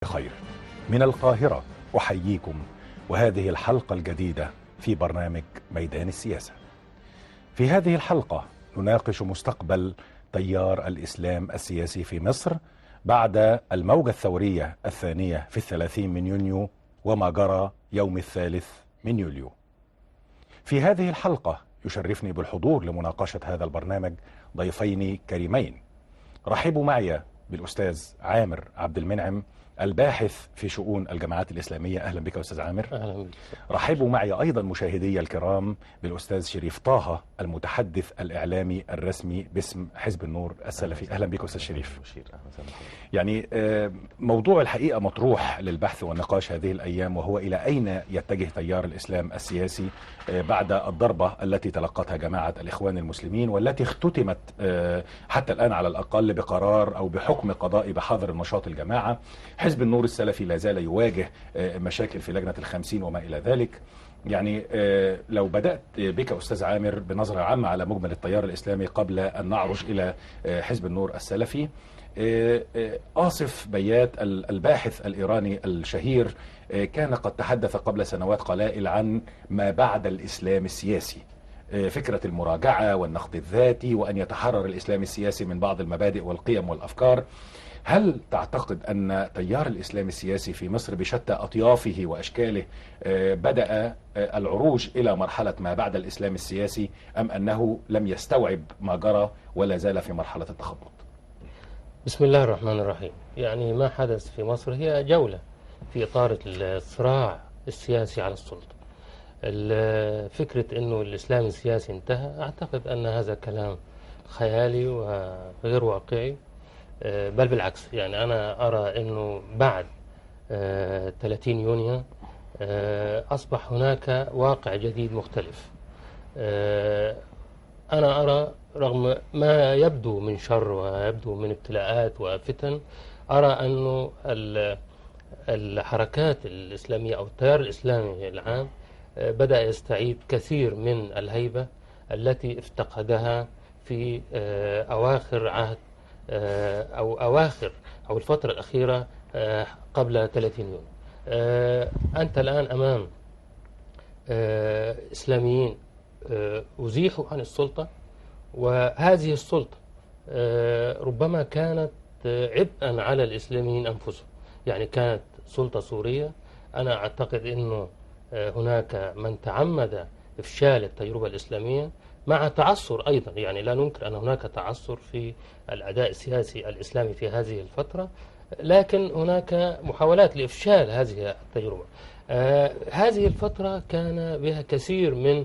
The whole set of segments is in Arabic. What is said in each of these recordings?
بخير. من القاهرة أحييكم، وهذه الحلقة الجديدة في برنامج ميدان السياسة. في هذه الحلقة نناقش مستقبل تيار الإسلام السياسي في مصر بعد الموجة الثورية الثانية في 30 من يونيو وما جرى يوم 3 من يوليو. في هذه الحلقة يشرفني بالحضور لمناقشة هذا البرنامج ضيفين كريمين. رحبوا معي بالأستاذ عامر عبد المنعم، الباحث في شؤون الجماعات الإسلامية. أهلا بك أستاذ عامر. أهلا بك. رحبوا معي أيضا مشاهدي الكرام بالأستاذ شريف طه، المتحدث الإعلامي الرسمي باسم حزب النور السلفي. أهلا بك أستاذ شريف. يعني موضوع الحقيقة مطروح للبحث والنقاش هذه الأيام، وهو إلى أين يتجه تيار الإسلام السياسي بعد الضربة التي تلقتها جماعة الإخوان المسلمين، والتي اختتمت حتى الآن على الأقل بقرار أو بحكم قضائي بحظر نشاط الجماعة. حزب النور السلفي لا زال يواجه مشاكل في لجنة ال50 وما إلى ذلك. يعني لو بدأت بك أستاذ عامر بنظرة عامة على مجمل التيار الإسلامي قبل أن نعرج إلى حزب النور السلفي، آصف بيات الباحث الإيراني الشهير كان قد تحدث قبل سنوات قلائل عن ما بعد الإسلام السياسي، فكرة المراجعة والنقد الذاتي، وأن يتحرر الإسلام السياسي من بعض المبادئ والقيم والأفكار. هل تعتقد أن تيار الإسلام السياسي في مصر بشتى أطيافه وأشكاله بدأ العروج إلى مرحلة ما بعد الإسلام السياسي، أم أنه لم يستوعب ما جرى ولا زال في مرحلة التخبط؟ بسم الله الرحمن الرحيم. يعني ما حدث في مصر هي جولة في إطار الصراع السياسي على السلطة. فكرة أنه الإسلام السياسي انتهى، أعتقد أن هذا كلام خيالي وغير واقعي، بل بالعكس. يعني أنا أرى أنه بعد 30 يونيو أصبح هناك واقع جديد مختلف. أنا أرى رغم ما يبدو من شر ويبدو من ابتلاءات وفتن، أرى أنه الحركات الإسلامية أو التيار الإسلامي العام بدأ يستعيد كثير من الهيبة التي افتقدها في أواخر عهد أو الفترة الأخيرة قبل 30 يوم. أنت الآن أمام إسلاميين أزيحوا عن السلطة، وهذه السلطة ربما كانت عبئا على الإسلاميين أنفسهم. يعني كانت سلطة سورية. أنا أعتقد أنه هناك من تعمد إفشال التجربة الإسلامية مع تعثر أيضا. يعني لا ننكر أن هناك تعثر في الأداء السياسي الإسلامي في هذه الفترة، لكن هناك محاولات لإفشال هذه التجربة. هذه الفترة كان بها كثير من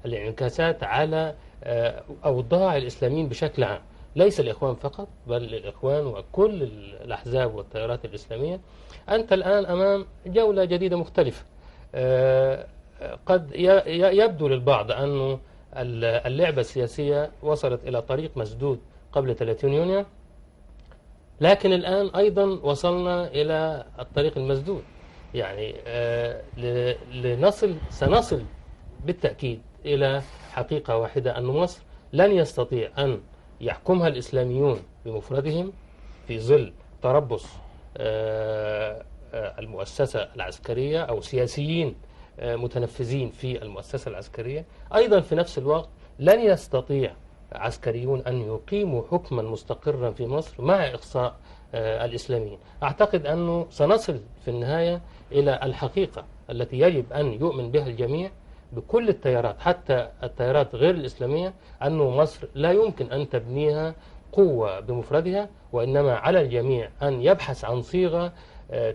الانعكاسات على أوضاع الإسلاميين بشكل عام، ليس الإخوان فقط بل الإخوان وكل الأحزاب والتيارات الإسلامية. أنت الآن أمام جولة جديدة مختلفة. قد يبدو للبعض أن اللعبة السياسية وصلت إلى طريق مسدود قبل 30 يونيو، لكن الآن أيضا وصلنا إلى الطريق المسدود. يعني سنصل بالتأكيد إلى حقيقة واحدة، أن مصر لن يستطيع أن يحكمها الإسلاميون بمفردهم في ظل تربص المؤسسة العسكرية أو سياسيين متنفذين في المؤسسة العسكرية. أيضا في نفس الوقت لن يستطيع عسكريون أن يقيموا حكما مستقرا في مصر مع إقصاء الإسلاميين. أعتقد أنه سنصل في النهاية إلى الحقيقة التي يجب أن يؤمن بها الجميع بكل التيارات، حتى التيارات غير الإسلامية، أنه مصر لا يمكن أن تبنيها قوة بمفردها، وإنما على الجميع أن يبحث عن صيغة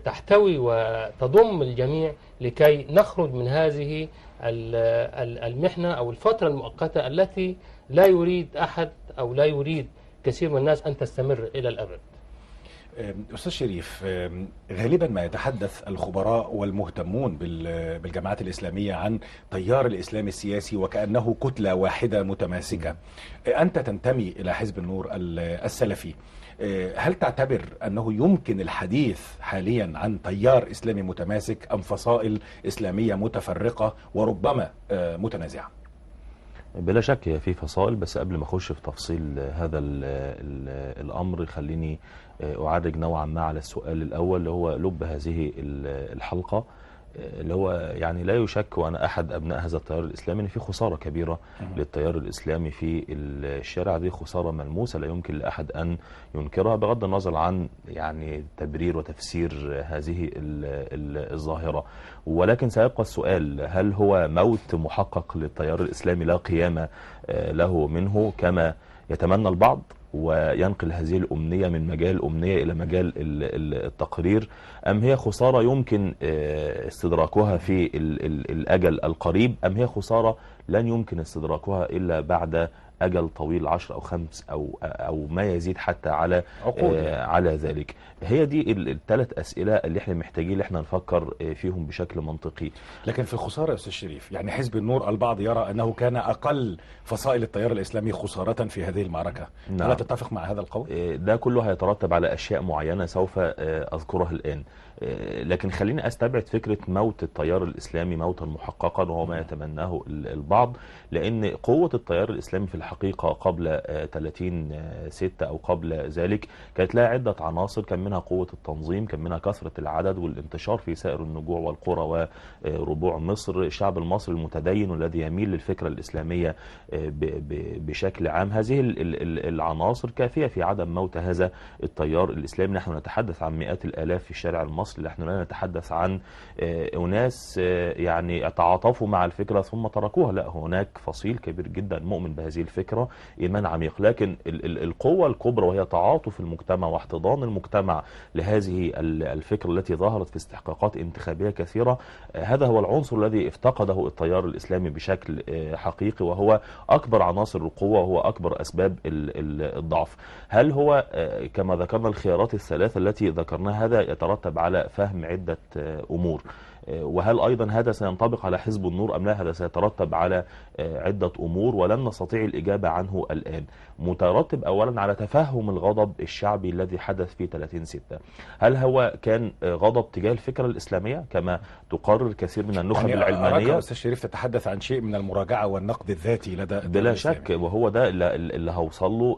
تحتوي وتضم الجميع لكي نخرج من هذه المحنة أو الفترة المؤقتة التي لا يريد أحد أو لا يريد كثير من الناس أن تستمر إلى الأبد. أستاذ شريف، غالبا ما يتحدث الخبراء والمهتمون بالجماعات الإسلامية عن تيار الإسلام السياسي وكأنه كتلة واحدة متماسكة. أنت تنتمي إلى حزب النور السلفي، هل تعتبر أنه يمكن الحديث حاليا عن تيار إسلامي متماسك أم فصائل إسلامية متفرقة وربما متنازعة؟ بلا شك هي في فصائل، بس قبل ما اخش في تفصيل هذا الامر خليني اعرج نوعا ما على السؤال الاول اللي هو لب هذه الحلقه، اللي هو يعني لا يشك، وانا احد ابناء هذا التيار الاسلامي، ان في خساره كبيره للتيار الاسلامي في الشارع. دي خساره ملموسه لا يمكن لاحد ان ينكرها بغض النظر عن يعني تبرير وتفسير هذه الظاهره. ولكن سيبقى السؤال، هل هو موت محقق للتيار الاسلامي لا قيام له منه كما يتمنى البعض، وينقل هذه الأمنية من مجال أمنية إلى مجال التقرير، أم هي خسارة يمكن استدراكها في الأجل القريب، أم هي خسارة لن يمكن استدراكها إلا بعد أجل طويل 10 أو 5 أو ما يزيد حتى على على ذلك؟ هي دي الثلاث أسئلة اللي احنا محتاجين احنا نفكر فيهم بشكل منطقي. لكن في الخسارة يا أستاذ شريف، يعني حزب النور البعض يرى أنه كان أقل فصائل التيار الإسلامي خسارة في هذه المعركة. نعم. ألا تتفق مع هذا القول؟ ده كله هيترتب على أشياء معينة سوف أذكرها الآن، لكن خليني أستبعد فكرة موت التيار الإسلامي موتا محققا وهو ما يتمناه البعض، لأن قوة التيار الإسلامي في الحقيقة قبل 30/6 أو قبل ذلك كانت لها عدة عناصر، كان منها قوة التنظيم، كان منها كثرة العدد والانتشار في سائر النجوع والقرى وربوع مصر، الشعب المصري المتدين والذي يميل للفكرة الإسلامية بشكل عام. هذه العناصر كافية في عدم موت هذا التيار الإسلامي. نحن نتحدث عن مئات الآلاف في الشارع المصري، نحن لا نتحدث عن أناس يعني تعاطفوا مع الفكرة ثم تركوها، لا، هناك فصيل كبير جدا مؤمن بهذه الفكرة إيمان عميق. لكن القوة الكبرى وهي تعاطف المجتمع واحتضان المجتمع لهذه الفكرة التي ظهرت في استحقاقات انتخابية كثيرة، هذا هو العنصر الذي افتقده التيار الإسلامي بشكل حقيقي، وهو أكبر عناصر القوة وهو أكبر أسباب الضعف. هل هو كما ذكرنا الخيارات الثلاثة التي ذكرناها هذا يترتب على فهم عدة أمور، وهل أيضا هذا سينطبق على حزب النور أم لا؟ هذا سيترتب على عدة أمور ولن نستطيع الإجابة عنه الآن. مترتب أولا على تفهم الغضب الشعبي الذي حدث في 30/6. هل هو كان غضب تجاه الفكرة الإسلامية كما تقرر كثير من النخب يعني العلمانية؟ أستاذ شريف تتحدث عن شيء من المراجعة والنقد الذاتي لدى بلا شك، وهو ده اللي هوصل له،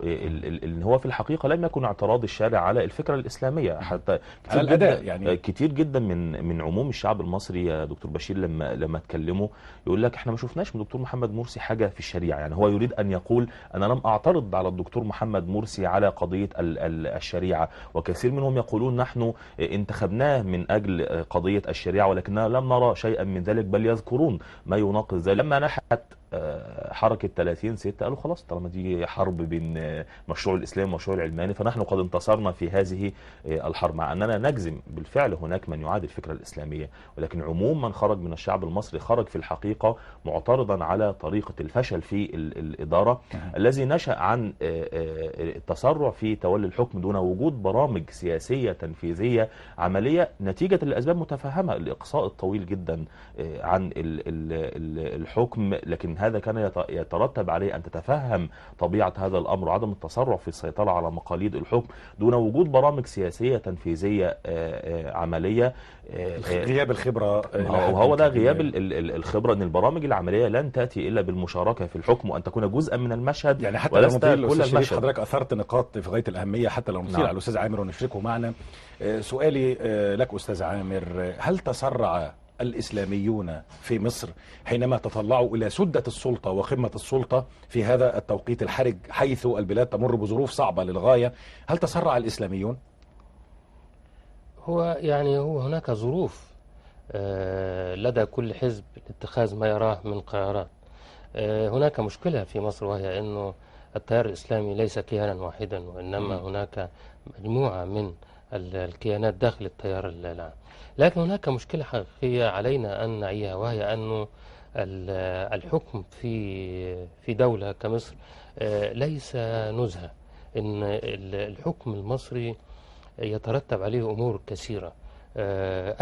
ان هو في الحقيقة لم يكن اعتراض الشارع على الفكرة الإسلامية، حتى على الأداء. يعني كتير جدا من عموم الشعب المصري يا دكتور بشير لما اتكلموا يقول لك احنا ما شفناش من الدكتور محمد مرسي حاجة في الشريعة. يعني هو يريد أن يقول أنا لم أعترض على الدكتور محمد مرسي على قضية الشريعة، وكثير منهم يقولون نحن انتخبناه من أجل قضية الشريعة ولكننا لم نرى شيئا من ذلك، بل يذكرون ما يناقض ذلك. لما نحت حركة 30/6 قالوا خلاص طالما دي حرب بين مشروع الإسلام ومشروع العلماني فنحن قد انتصرنا في هذه الحرب، مع أننا نجزم بالفعل هناك من يعادي الفكرة الإسلامية، ولكن عموم من خرج من الشعب المصري خرج في الحقيقة معترضا على طريقة الفشل في الإدارة الذي نشأ عن التسرع في تولي الحكم دون وجود برامج سياسية تنفيذية عملية نتيجة لأسباب متفهمة، الإقصاء الطويل جدا عن الحكم. لكن هذا كان يترتب عليه أن تتفهم طبيعة هذا الأمر وعدم التسرع في السيطرة على مقاليد الحكم دون وجود برامج سياسية تنفيذية عملية. غياب الخبرة، وهو ده غياب الخبرة، أن البرامج العملية لن تأتي إلا بالمشاركة في الحكم وأن تكون جزءا من المشهد، يعني حتى ولست لو كل المشهد. حضرتك أثرت نقاط في غاية الأهمية، حتى لو نطيل على الأستاذ عامر ونشركه معنا. سؤالي لك أستاذ عامر، هل تسرع الإسلاميون في مصر حينما تطلعوا إلى سدة السلطة وقمة السلطة في هذا التوقيت الحرج حيث البلاد تمر بظروف صعبة للغاية؟ هل تسرع الإسلاميون؟ هو هناك ظروف لدى كل حزب لاتخاذ ما يراه من قرارات. هناك مشكلة في مصر وهي أنه التيار الإسلامي ليس كيانا واحدا، وإنما هناك مجموعة من الكيانات داخل التيار العام. لكن هناك مشكلة حقيقية علينا أن نعيها، وهي أنه الحكم في دولة كمصر ليس نزهة. إن الحكم المصري يترتب عليه أمور كثيرة.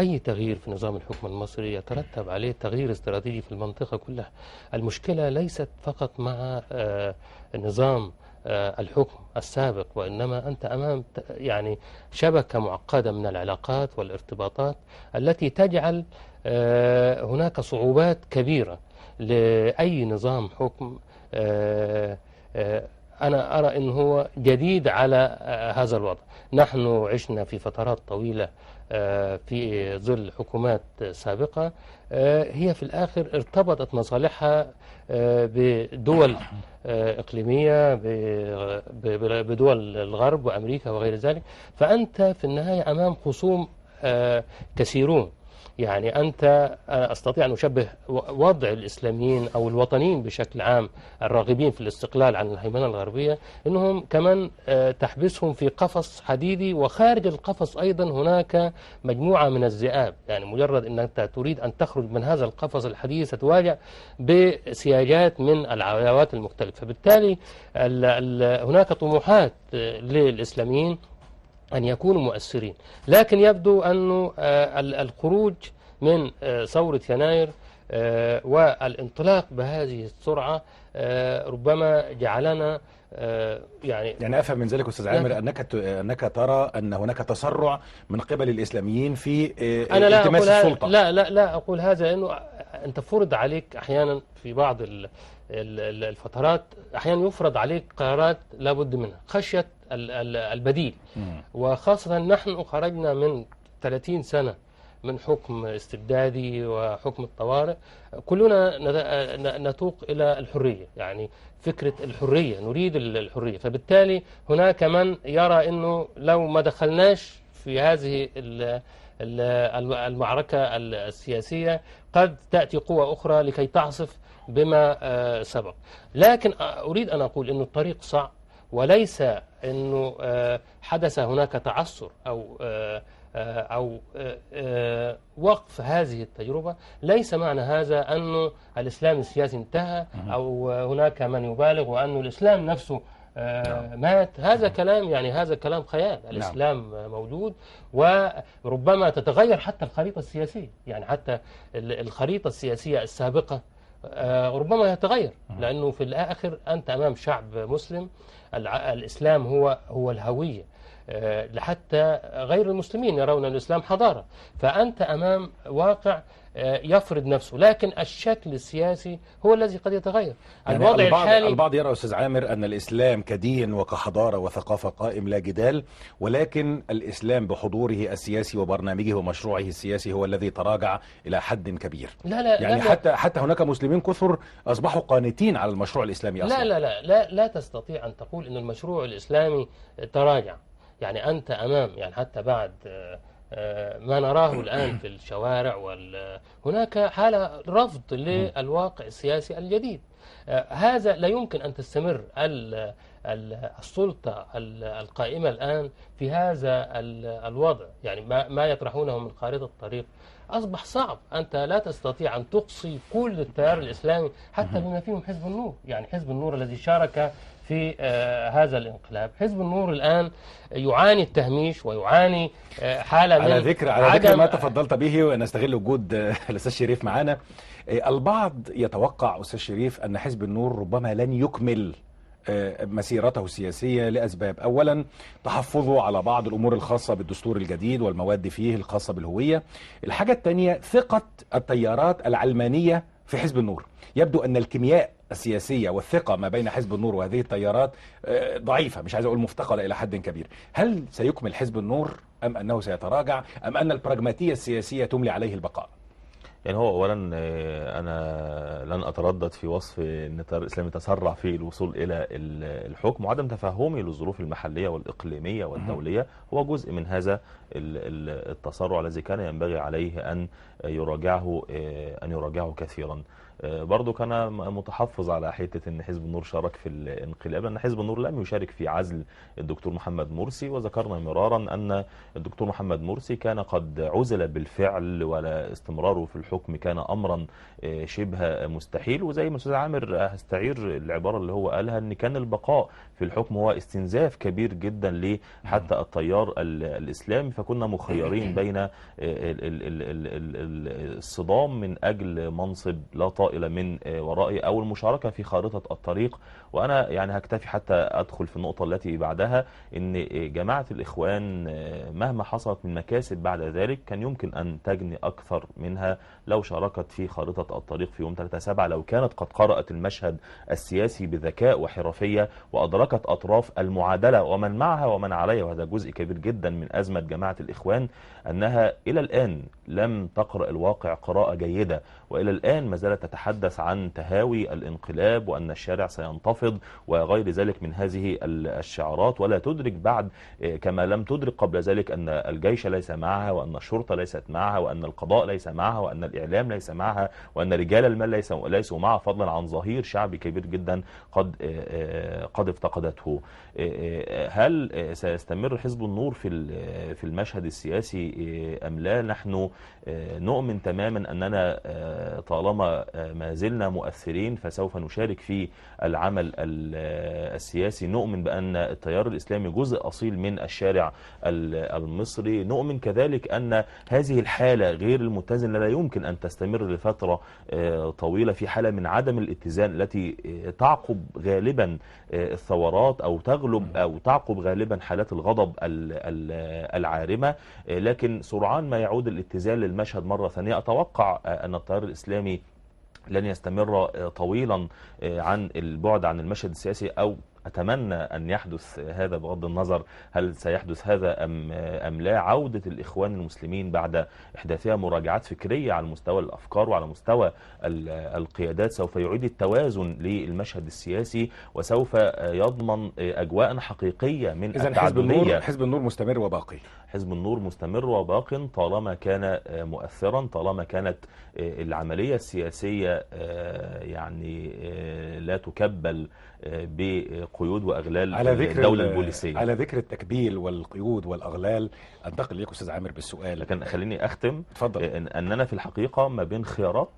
أي تغيير في نظام الحكم المصري يترتب عليه تغيير استراتيجي في المنطقة كلها. المشكلة ليست فقط مع نظام الحكم السابق، وإنما أنت أمام شبكة معقدة من العلاقات والارتباطات التي تجعل هناك صعوبات كبيرة لأي نظام حكم أنا أرى أنه هو جديد على هذا الوضع. نحن عشنا في فترات طويلة في ظل حكومات سابقة هي في الآخر ارتبطت مصالحها بدول إقليمية، بدول الغرب وأمريكا وغير ذلك. فأنت في النهاية أمام خصوم كثيرون. يعني أنت أستطيع أن أشبه وضع الإسلاميين أو الوطنيين بشكل عام الراغبين في الاستقلال عن الهيمنة الغربية أنهم كمان تحبسهم في قفص حديدي، وخارج القفص أيضا هناك مجموعة من الذئاب. يعني مجرد أنك تريد أن تخرج من هذا القفص الحديدي ستواجه بسياجات من العداوات المختلفة. فبالتالي هناك طموحات للإسلاميين أن يكونوا مؤثرين، لكن يبدو أن الخروج من ثورة يناير والانطلاق بهذه السرعة ربما جعلنا يعني أفهم من ذلك أستاذ عامر أنك ترى أن هناك تسرع من قبل الإسلاميين في التماس السلطة. لا أقول هذا، لأنه أنت فرض عليك أحيانا في بعض الفترات، أحيانا يفرض عليك قرارات لابد منها خشية البديل. وخاصة نحن خرجنا من 30 سنة من حكم استبدادي وحكم الطوارئ، كلنا نتوق إلى الحرية، يعني فكرة الحرية، نريد الحرية. فبالتالي هناك من يرى أنه لو ما دخلناش في هذه المعركة السياسية قد تأتي قوة أخرى لكي تعصف بما سبق. لكن أريد أن أقول أن الطريق صعب، وليس أنه حدث هناك تعثر أو وقف هذه التجربة. ليس معنى هذا أن الإسلام السياسي انتهى أو هناك من يبالغ وأن الإسلام نفسه مات. هذا كلام، يعني هذا كلام خيال. الإسلام موجود، وربما تتغير حتى الخريطة السياسية. يعني حتى الخريطة السياسية السابقة ربما يتغير، لأنه في الآخر أنت أمام شعب مسلم. الإسلام هو الهوية، لحتى غير المسلمين يرون الإسلام حضارة. فأنت أمام واقع يفرض نفسه، لكن الشكل السياسي هو الذي قد يتغير. يعني الوضع الحالي البعض يرى أستاذ عامر أن الإسلام كدين وكحضارة وثقافة قائم لا جدال، ولكن الإسلام بحضوره السياسي وبرنامجه ومشروعه السياسي هو الذي تراجع إلى حد كبير. لا يعني حتى هناك مسلمين كثر أصبحوا قانتين على المشروع الإسلامي أصلا. لا تستطيع أن تقول أن المشروع الإسلامي تراجع. يعني أنت أمام، يعني حتى بعد ما نراه الآن في الشوارع هناك حالة رفض للواقع السياسي الجديد. هذا لا يمكن أن تستمر السلطة القائمة الآن في هذا الوضع. يعني ما يطرحونه من خارطة الطريق أصبح صعب. أنت لا تستطيع أن تقصي كل التيار الإسلامي حتى بما فيهم حزب النور. يعني حزب النور الذي شارك في هذا الانقلاب، حزب النور الآن يعاني التهميش ويعاني حالة على ذكر ما تفضلت به، ونستغل وجود الأستاذ شريف معنا. البعض يتوقع أستاذ شريف أن حزب النور ربما لن يكمل مسيرته السياسية لأسباب. أولا تحفظه على بعض الأمور الخاصة بالدستور الجديد والمواد فيه الخاصة بالهوية. الحاجة الثانية ثقة التيارات العلمانية في حزب النور. يبدو أن الكيمياء السياسية والثقة ما بين حزب النور وهذه التيارات ضعيفة، مش عايز أقول مفتقدة إلى حد كبير. هل سيكمل حزب النور أم أنه سيتراجع أم أن البراغماتية السياسية تملي عليه البقاء؟ يعني هو أولا أنا لن أتردد في وصف أن التيار الإسلامي تسرع في الوصول إلى الحكم، وعدم تفهمي للظروف المحلية والإقليمية والدولية هو جزء من هذا التسرع الذي كان ينبغي عليه أن يراجعه كثيرا. برضو كان متحفظ على حتة أن حزب النور شارك في الانقلاب، لأن حزب النور لم يشارك في عزل الدكتور محمد مرسي، وذكرنا مرارا أن الدكتور محمد مرسي كان قد عزل بالفعل، ولا استمراره في الحكم كان أمرا شبه مستحيل. وزي ما أستاذ عامر هستعير العبارة اللي هو قالها، أن كان البقاء في الحكم هو استنزاف كبير جدا لحتى التيار الإسلامي، فكنا مخيرين بين الصدام من أجل منصب لا طائلة من ورائي أو المشاركة في خارطة الطريق. وأنا يعني هكتفي حتى أدخل في النقطة التي بعدها، إن جماعة الإخوان مهما حصلت من مكاسب بعد ذلك كان يمكن أن تجني أكثر منها لو شاركت في خارطة الطريق في يوم 3/7، لو كانت قد قرأت المشهد السياسي بذكاء وحرفية وأدركت أطراف المعادلة ومن معها ومن عليها. وهذا جزء كبير جدا من أزمة جماعة الإخوان، أنها إلى الآن لم تقرأ الواقع قراءة جيدة، وإلى الآن ما زالت تتحدث عن تهاوي الانقلاب وأن الشارع سينتفض وغير ذلك من هذه الشعارات، ولا تدرك بعد كما لم تدرك قبل ذلك أن الجيش ليس معها، وأن الشرطة ليست معها، وأن القضاء ليس معها، وأن الإعلام ليس معها، وأن رجال المال ليسوا معها، فضلا عن ظهير شعبي كبير جدا قد افتقدته. هل سيستمر حزب النور في المشهد السياسي أم لا؟ نحن نؤمن تماما أننا طالما ما زلنا مؤثرين فسوف نشارك في العمل السياسي. نؤمن بأن التيار الإسلامي جزء أصيل من الشارع المصري. نؤمن كذلك أن هذه الحالة غير المتزنة لا يمكن أن تستمر لفترة طويلة، في حالة من عدم الاتزان التي تعقب غالبا الثورات أو تعقب غالبا حالات الغضب العارمة. لكن سرعان ما يعود الاتزان للمشهد مرة ثانية. أتوقع أن التيار الإسلامي لن يستمر طويلا عن البعد عن المشهد السياسي، أو أتمنى أن يحدث هذا بغض النظر هل سيحدث هذا أم لا. عودة الإخوان المسلمين بعد إحداثها مراجعات فكرية على مستوى الأفكار وعلى مستوى القيادات سوف يعيد التوازن للمشهد السياسي، وسوف يضمن أجواء حقيقية من التعددية. حزب النور مستمر وباقي. حزب النور مستمر وباق طالما كان مؤثرا، طالما كانت العملية السياسية يعني لا تكبل بقيود وأغلال الدولة البوليسية. على ذكر التكبيل والقيود والأغلال، أنتقل ليك أستاذ عامر بالسؤال. لكن خليني أختم. تفضل. أننا في الحقيقة ما بين خيارات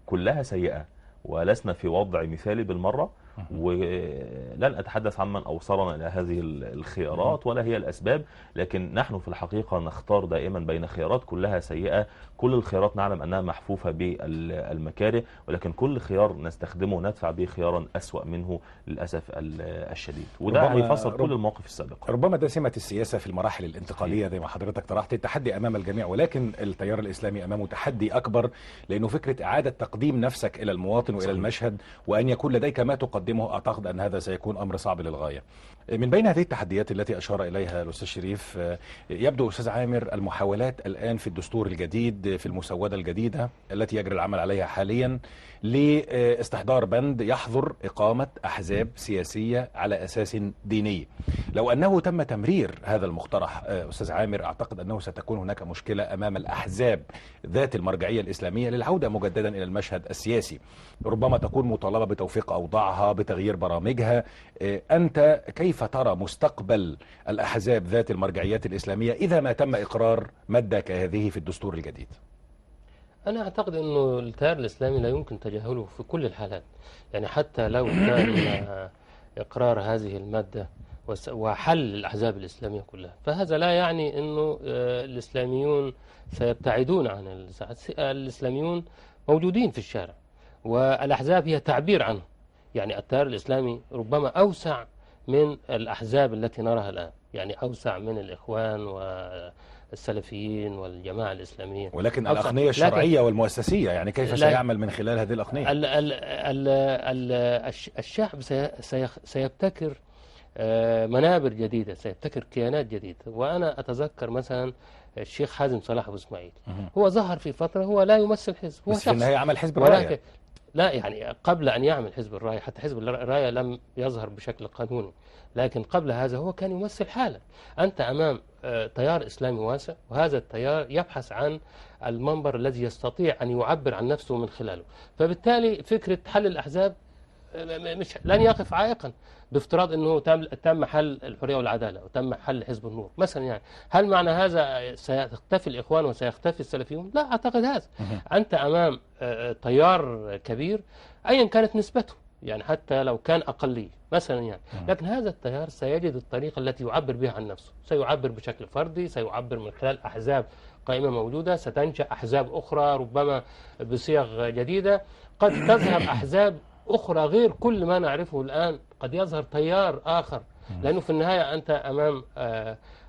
كلها سيئة، ولسنا في وضع مثالي بالمرة، ولن أتحدث عمن أوصلنا إلى هذه الخيارات ولا هي الأسباب، لكن نحن في الحقيقة نختار دائما بين خيارات كلها سيئة. كل الخيارات نعلم أنها محفوفة بالمكاره، ولكن كل خيار نستخدمه ندفع به خيارا أسوأ منه للأسف الشديد، وده هيفسر كل المواقف السابقة. ربما ده سمة السياسة في المراحل الانتقالية زي ما حضرتك طرحت. التحدي أمام الجميع، ولكن التيار الإسلامي أمامه تحدي أكبر، لأنه فكرة إعادة تقديم نفسك إلى المواطن وإلى المشهد، وأن يكون لديك ما تقدمه. أعتقد أن هذا سيكون أمر صعب للغاية. من بين هذه التحديات التي أشار إليها الأستاذ شريف، يبدو أستاذ عامر المحاولات الآن في الدستور الجديد، في المسودة الجديدة التي يجري العمل عليها حاليا، لاستحضار بند يحظر إقامة أحزاب سياسية على أساس ديني. لو أنه تم تمرير هذا المقترح أستاذ عامر، أعتقد أنه ستكون هناك مشكلة أمام الأحزاب ذات المرجعية الإسلامية للعودة مجددا إلى المشهد السياسي. ربما تكون مطالبة بتوفيق أوضاعها، بتغيير برامجها. أنت كيف ترى مستقبل الأحزاب ذات المرجعيات الإسلامية إذا ما تم إقرار مادة كهذه في الدستور الجديد؟ أنا أعتقد أنه التيار الإسلامي لا يمكن تجاهله في كل الحالات، يعني حتى لو كان إقرار هذه المادة وحل الأحزاب الإسلامية كلها، فهذا لا يعني أنه الإسلاميون سيبتعدون عن الإسلاميون موجودين في الشارع، والأحزاب هي تعبير عنه. يعني التيار الإسلامي ربما أوسع من الأحزاب التي نراها الآن، يعني أوسع من الإخوان والسلفيين والجماعة الإسلامية. ولكن الأقنية الشرعية والمؤسسية، يعني كيف سيعمل من خلال هذه الأقنية؟ الشعب سيبتكر منابر جديدة، سيبتكر كيانات جديدة. وأنا أتذكر مثلا الشيخ حازم صلاح أبو إسماعيل، هو ظهر في فترة هو لا يمثل حزب، هو بس في النهاية عمل حزب الراية. الراية. لا، يعني قبل أن يعمل حزب الراية، حتى حزب الراية لم يظهر بشكل قانوني، لكن قبل هذا هو كان يمثل حالة. أنت أمام تيار إسلامي واسع، وهذا التيار يبحث عن المنبر الذي يستطيع أن يعبر عن نفسه من خلاله. فبالتالي فكرة حل الأحزاب لن يقف عائقا، بافتراض أنه تم حل الحرية والعدالة وتم حل حزب النور مثلا. يعني هل معنى هذا سيختفي الإخوان وسيختفي السلفيون؟ لا أعتقد هذا. أنت أمام تيار كبير أيا كانت نسبته، يعني حتى لو كان أقلية مثلا يعني، لكن هذا التيار سيجد الطريقة التي يعبر بها عن نفسه، سيعبر بشكل فردي، سيعبر من خلال أحزاب قائمة موجودة، ستنشأ أحزاب أخرى ربما بصيغ جديدة، قد تظهر أحزاب أخرى غير كل ما نعرفه الآن، قد يظهر تيار آخر، لأنه في النهاية أنت أمام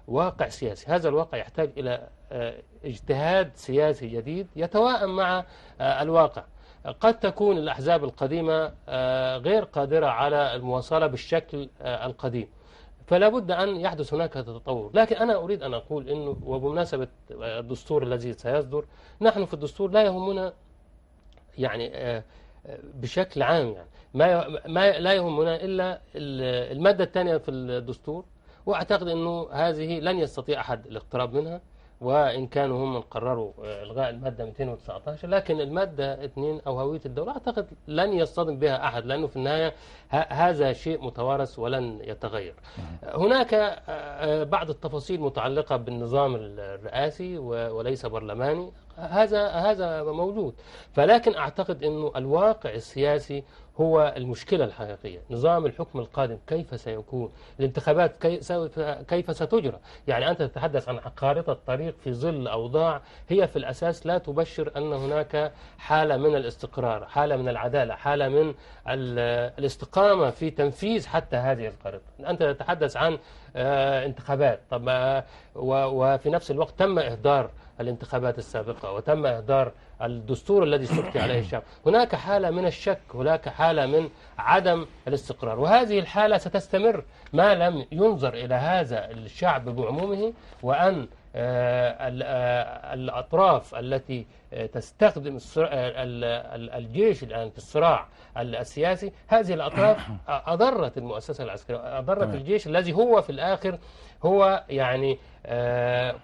واقع سياسي، هذا الواقع يحتاج إلى اجتهاد سياسي جديد يتوائم مع الواقع. قد تكون الأحزاب القديمة غير قادرة على المواصلة بالشكل القديم، فلا بد أن يحدث هناك تطور. لكن أنا أريد أن أقول أنه وبمناسبة الدستور الذي سيصدر، نحن في الدستور لا يهمنا يعني بشكل عام يعني ما لا يهمنا إلا المادة الثانية في الدستور، وأعتقد أنه هذه لن يستطيع أحد الاقتراب منها، وإن كانوا هم من قرروا إلغاء المادة 219، لكن المادة 2 أو هوية الدولة أعتقد لن يصطدم بها أحد، لأنه في النهاية هذا شيء متوارث ولن يتغير. هناك بعض التفاصيل متعلقة بالنظام الرئاسي وليس برلماني، هذا موجود، فلكن أعتقد أنه الواقع السياسي هو المشكلة الحقيقية. نظام الحكم القادم كيف سيكون؟ الانتخابات كيف ستجرى؟ يعني أنت تتحدث عن خارطة طريق في ظل أوضاع هي في الأساس لا تبشر أن هناك حالة من الاستقرار، حالة من العدالة، حالة من الاستقامة في تنفيذ حتى هذه الخارطة. أنت تتحدث عن انتخابات، طب وفي نفس الوقت تم إهدار الانتخابات السابقة وتم إهدار الدستور الذي استفتي عليه الشعب. هناك حالة من الشك، هناك حالة من عدم الاستقرار، وهذه الحالة ستستمر ما لم ينظر إلى هذا الشعب بعمومه، وأن الأطراف التي تستخدم الجيش الآن في الصراع السياسي، هذه الأطراف أضرت المؤسسة العسكرية، أضرت الجيش الذي هو في الآخر هو يعني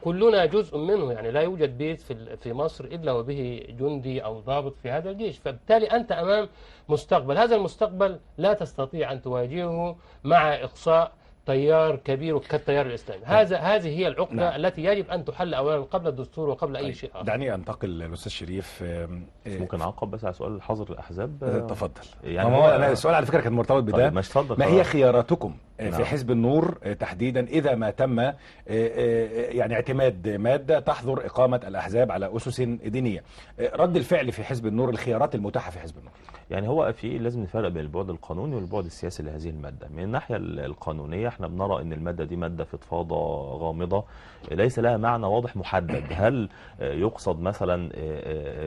كلنا جزء منه، يعني لا يوجد بيت في مصر إلا وبه جندي أو ضابط في هذا الجيش، فبالتالي أنت أمام مستقبل، هذا المستقبل لا تستطيع أن تواجهه مع إقصاء تيار كبير كالتيار الإسلامي. هذه هي العقدة التي يجب أن تحل أولا قبل الدستور وقبل أي شيء آخر. دعني أنتقل للأستاذ شريف. ممكن أعقب بس على سؤال حظر الأحزاب؟ تفضل. يعني أنا السؤال على فكرة كان مرتبط بده. ما هي خياراتكم في حزب النور تحديدا إذا ما تم يعني اعتماد مادة تحظر إقامة الأحزاب على أسس دينية؟ رد الفعل في حزب النور، الخيارات المتاحة في حزب النور. يعني هو لازم نفرق بين البعد القانوني والبعد السياسي لهذه المادة. من الناحية القانونية احنا بنرى ان المادة دي مادة فضفاضة غامضة ليس لها معنى واضح محدد. هل يقصد مثلا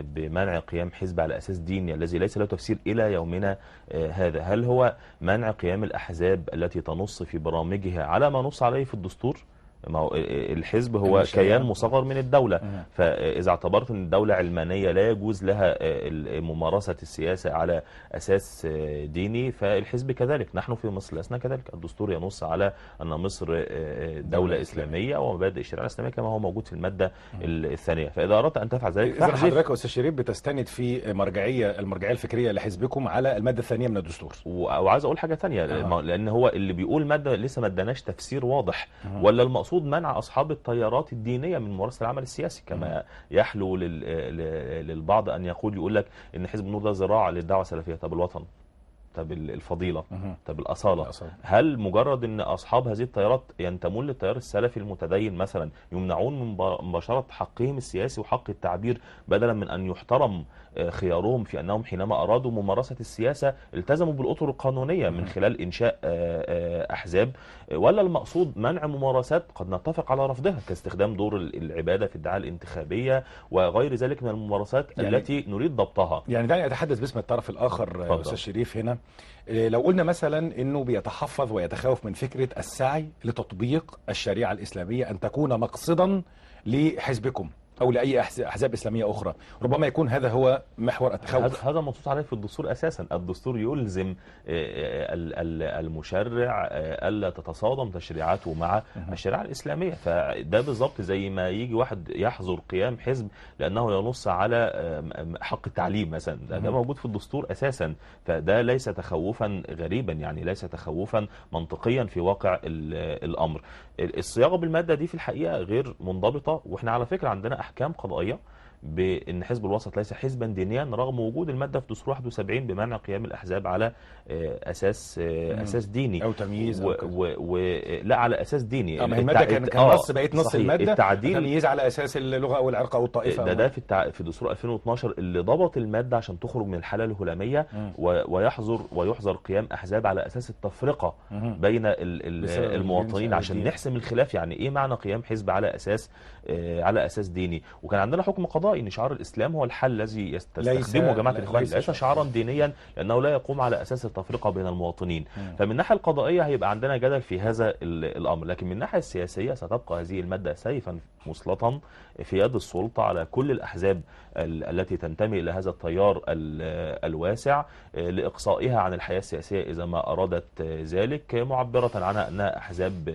بمنع قيام حزب على أساس ديني الذي ليس له تفسير إلى يومنا هذا؟ هل هو منع قيام الأحزاب التي تنص في برامجها على ما نص عليه في الدستور؟ ما هو الحزب هو كيان مصغر من الدولة، فإذا اعتبرت أن الدولة علمانية لا يجوز لها ممارسة السياسة على أساس ديني، فالحزب كذلك. نحن في مصر لسنا كذلك، الدستور ينص على أن مصر دولة إسلامية ومبادئ الشريعة الإسلامية كما هو موجود في المادة الثانية، فإذا أردت أن تفعل ذلك إذا حضرتك أستاذ شريف بتستند في المرجعية الفكرية لحزبكم على المادة الثانية من الدستور. وعايز أقول حاجة ثانية، لأن هو اللي بيقول مادة لسه ما اداناش تفسير واضح، ولا المقصود منع أصحاب التيارات الدينية من ممارسة العمل السياسي كما يحلو للبعض أن يقول لك إن حزب النور ده ذراع للدعوة السلفية. طب الوطن، طب الفضيلة، طب الأصالة. هل مجرد أن أصحاب هذه التيارات ينتمون للتيار السلفي المتدين مثلا يمنعون من مباشرة حقهم السياسي وحق التعبير بدلا من أن يحترم خيارهم في أنهم حينما أرادوا ممارسة السياسة التزموا بالأطر القانونية من خلال إنشاء أحزاب؟ ولا المقصود منع ممارسات قد نتفق على رفضها كاستخدام دور العبادة في الدعاية الانتخابية وغير ذلك من الممارسات التي نريد ضبطها؟ يعني دعني أتحدث باسم الطرف الآخر أستاذ شريف هنا. لو قلنا مثلا أنه بيتحفظ ويتخوف من فكرة السعي لتطبيق الشريعة الإسلامية أن تكون مقصدا لحزبكم أو لأي أحزاب إسلامية أخرى، ربما يكون هذا هو محور التخوف. هذا منصوص عليه في الدستور أساسا. الدستور يلزم المشرع ألا تتصادم تشريعاته مع الشريعة الإسلامية، فده بالضبط زي ما يجي واحد يحظر قيام حزب لأنه ينص على حق التعليم مثلا، ده موجود في الدستور أساسا، فده ليس تخوفا غريبا، يعني ليس تخوفا منطقيا في واقع الأمر. الصياغة بالمادة دي في الحقيقة غير منضبطة، وإحنا على فكرة عندنا أحكام قضائية بأن حزب الوسط ليس حزبا دينيا رغم وجود المادة في دستور 71 بمنع قيام الأحزاب على أساس ديني أو تمييز لا على أساس ديني. ما هي المادة كان نص، بقيت نص المادة التعديل تمييز على أساس اللغة أو العرق أو الطائفة. ده في دستور 2012 اللي ضبط المادة عشان تخرج من الحالة الهلامية ويحظر قيام أحزاب على أساس التفرقة بين المواطنين عشان نحسم الخلاف. يعني إيه معنى قيام حزب على أساس ديني؟ وكان عندنا حكم قضائي ان شعار الاسلام هو الحل الذي يستخدمه جماعه الاخوان، ليس شعارا دينيا لانه لا يقوم على اساس التفرقه بين المواطنين. فمن الناحيه القضائيه هيبقى عندنا جدل في هذا الامر، لكن من الناحيه السياسيه ستبقى هذه الماده سيفا مسلطا في يد السلطه على كل الاحزاب التي تنتمي الى هذا التيار الواسع لاقصائها عن الحياه السياسيه اذا ما ارادت ذلك، معبره عنها انها احزاب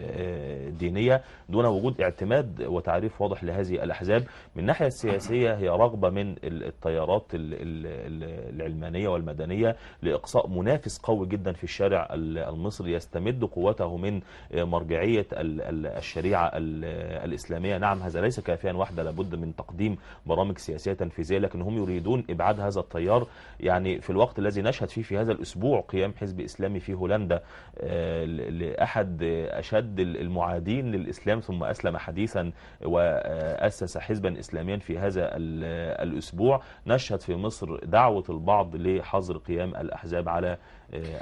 دينيه دون وجود اعتماد وتعريف واضح لهذه الاحزاب. من الناحيه السياسيه هي رغبه من التيارات العلمانيه والمدنيه لاقصاء منافس قوي جدا في الشارع المصري يستمد قوته من مرجعيه الشريعه الاسلاميه. نعم هذا ليس كافيا وحده، لابد من تقديم برامج سياسيه تنفيذيه، لكن هم يريدون ابعاد هذا التيار. يعني في الوقت الذي نشهد فيه في هذا الاسبوع قيام حزب اسلامي في هولندا لاحد اشد المعادين للاسلام ثم اسلم حديثا واسس حزبا اسلاميا في هذا الاسبوع، نشهد في مصر دعوه البعض لحظر قيام الاحزاب على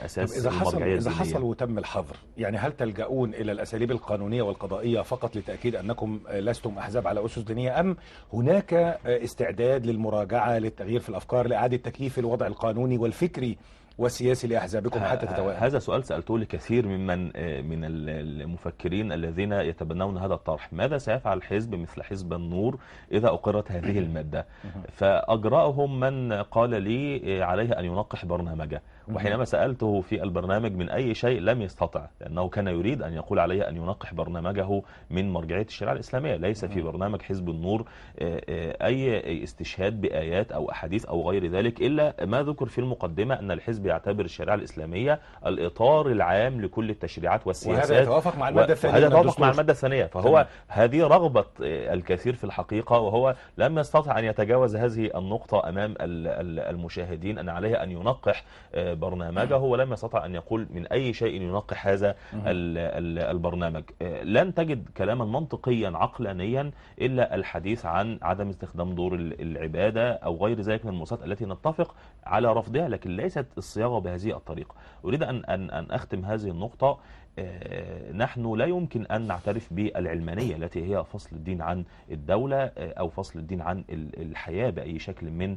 اساس المرجعيه إذا حصل وتم الحظر، يعني هل تلجؤون الى الاساليب القانونيه والقضائيه فقط لتاكيد انكم لستم احزاب على اسس دينيه، ام هناك استعداد للمراجعه للتغيير في الافكار لاعاده تكييف الوضع القانوني والفكري والسياسي لاحزابكم حتى تتوائم؟ هذا سؤال سالته لكثير من المفكرين الذين يتبنون هذا الطرح. ماذا سيفعل حزب مثل حزب النور اذا اقرت هذه الماده؟ فاجراهم من قال لي عليه ان ينقح برنامجه، وحينما سالته في البرنامج من اي شيء لم يستطع، لانه كان يريد ان يقول عليه ان ينقح برنامجه من مرجعيه الشريعه الاسلاميه. ليس في برنامج حزب النور اي استشهاد بايات او احاديث او غير ذلك، الا ما ذكر في المقدمه ان الحزب يعتبر الشريعه الاسلاميه الاطار العام لكل التشريعات والسياسات، وهذا يتوافق مع الماده الثانيه. وهذا يتوافق مع الماده الثانيه. فهو هذه رغبه الكثير في الحقيقه، وهو لم يستطع ان يتجاوز هذه النقطه امام المشاهدين ان عليه ان ينقح برنامجه، ولم يستطع ان يقول من اي شيء ينقح هذا البرنامج. لن تجد كلاما منطقيا عقلانيا الا الحديث عن عدم استخدام دور العباده او غير ذلك من الممارسات التي نتفق على رفضها، لكن ليست الصياغه بهذه الطريقه. اريد ان اختم هذه النقطه. نحن لا يمكن أن نعترف بالعلمانية التي هي فصل الدين عن الدولة أو فصل الدين عن الحياة بأي شكل من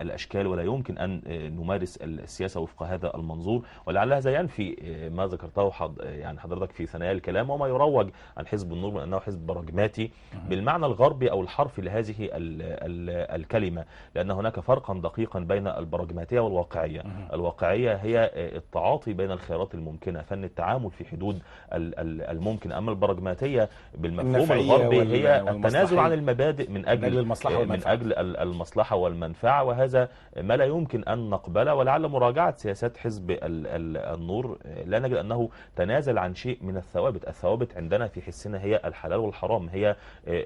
الأشكال، ولا يمكن أن نمارس السياسة وفق هذا المنظور. ولعل هذا ينفي ما ذكرته يعني حضرتك في ثنايا الكلام وما يروج عن حزب النور من أنه حزب براجماتي بالمعنى الغربي أو الحرفي لهذه الكلمة، لأن هناك فرقا دقيقا بين البراجماتية والواقعية. الواقعية هي التعاطي بين الخيارات الممكنة، فن التعامل في حدود الممكن. أما البراجماتية بالمفهوم الغربي هي التنازل عن المبادئ من أجل المصلحة والمنفعة، وهذا ما لا يمكن أن نقبله. ولعل مراجعة سياسات حزب النور لا نجد أنه تنازل عن شيء من الثوابت. الثوابت عندنا في حسنا هي الحلال والحرام، هي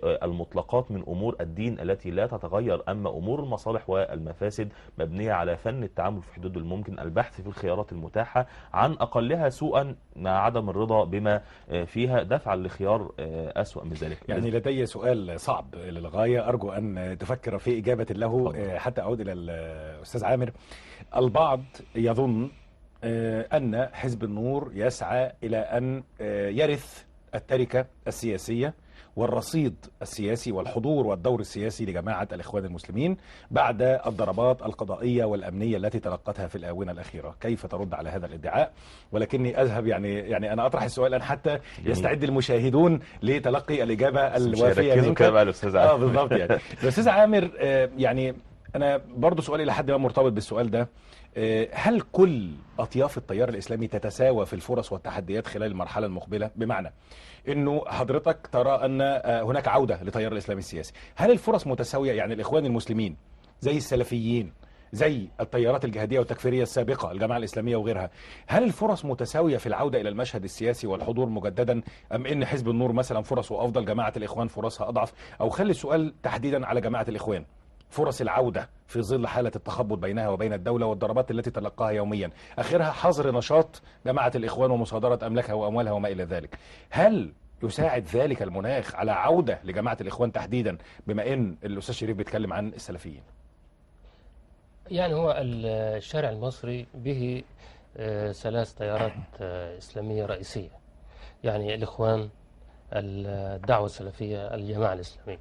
المطلقات من أمور الدين التي لا تتغير. أما أمور المصالح والمفاسد مبنية على فن التعامل في حدود الممكن، البحث في الخيارات المتاحة عن أقلها سوءا مع عدم الرضا بما فيها دفعا لخيار أسوأ من ذلك. يعني لدي سؤال صعب للغاية أرجو أن تفكر في إجابة له حتى أعود إلى الأستاذ عامر. البعض يظن أن حزب النور يسعى إلى أن يرث التركة السياسية والرصيد السياسي والحضور والدور السياسي لجماعة الإخوان المسلمين بعد الضربات القضائية والأمنية التي تلقتها في الآونة الأخيرة. كيف ترد على هذا الادعاء؟ ولكني أذهب يعني أنا أطرح السؤال الآن حتى يستعد المشاهدون لتلقي الإجابة الوافية منك. بالضبط. يعني الأستاذ عامر، يعني أنا برضو سؤالي لحد ما مرتبط بالسؤال ده. هل كل أطياف التيار الإسلامي تتساوى في الفرص والتحديات خلال المرحلة المقبلة؟ بمعنى انه حضرتك ترى ان هناك عودة لتيار الإسلام السياسي، هل الفرص متساوية؟ يعني الإخوان المسلمين زي السلفيين زي التيارات الجهادية والتكفيرية السابقة، الجماعة الإسلامية وغيرها، هل الفرص متساوية في العودة إلى المشهد السياسي والحضور مجددا، أم إن حزب النور مثلا فرصه أفضل، جماعة الإخوان فرصها أضعف؟ أو خلي السؤال تحديدا على جماعة الإخوان، فرص العودة في ظل حالة التخبط بينها وبين الدولة والضربات التي تلقاها يوميا، آخرها حظر نشاط جماعة الإخوان ومصادرة أملاكها وأموالها وما إلى ذلك، هل يساعد ذلك المناخ على عودة لجماعة الإخوان تحديدا، بما إن الأستاذ شريف بيتكلم عن السلفيين؟ يعني هو الشارع المصري به ثلاث تيارات إسلامية رئيسية، يعني الإخوان، الدعوة السلفية، الجماعة الإسلامية.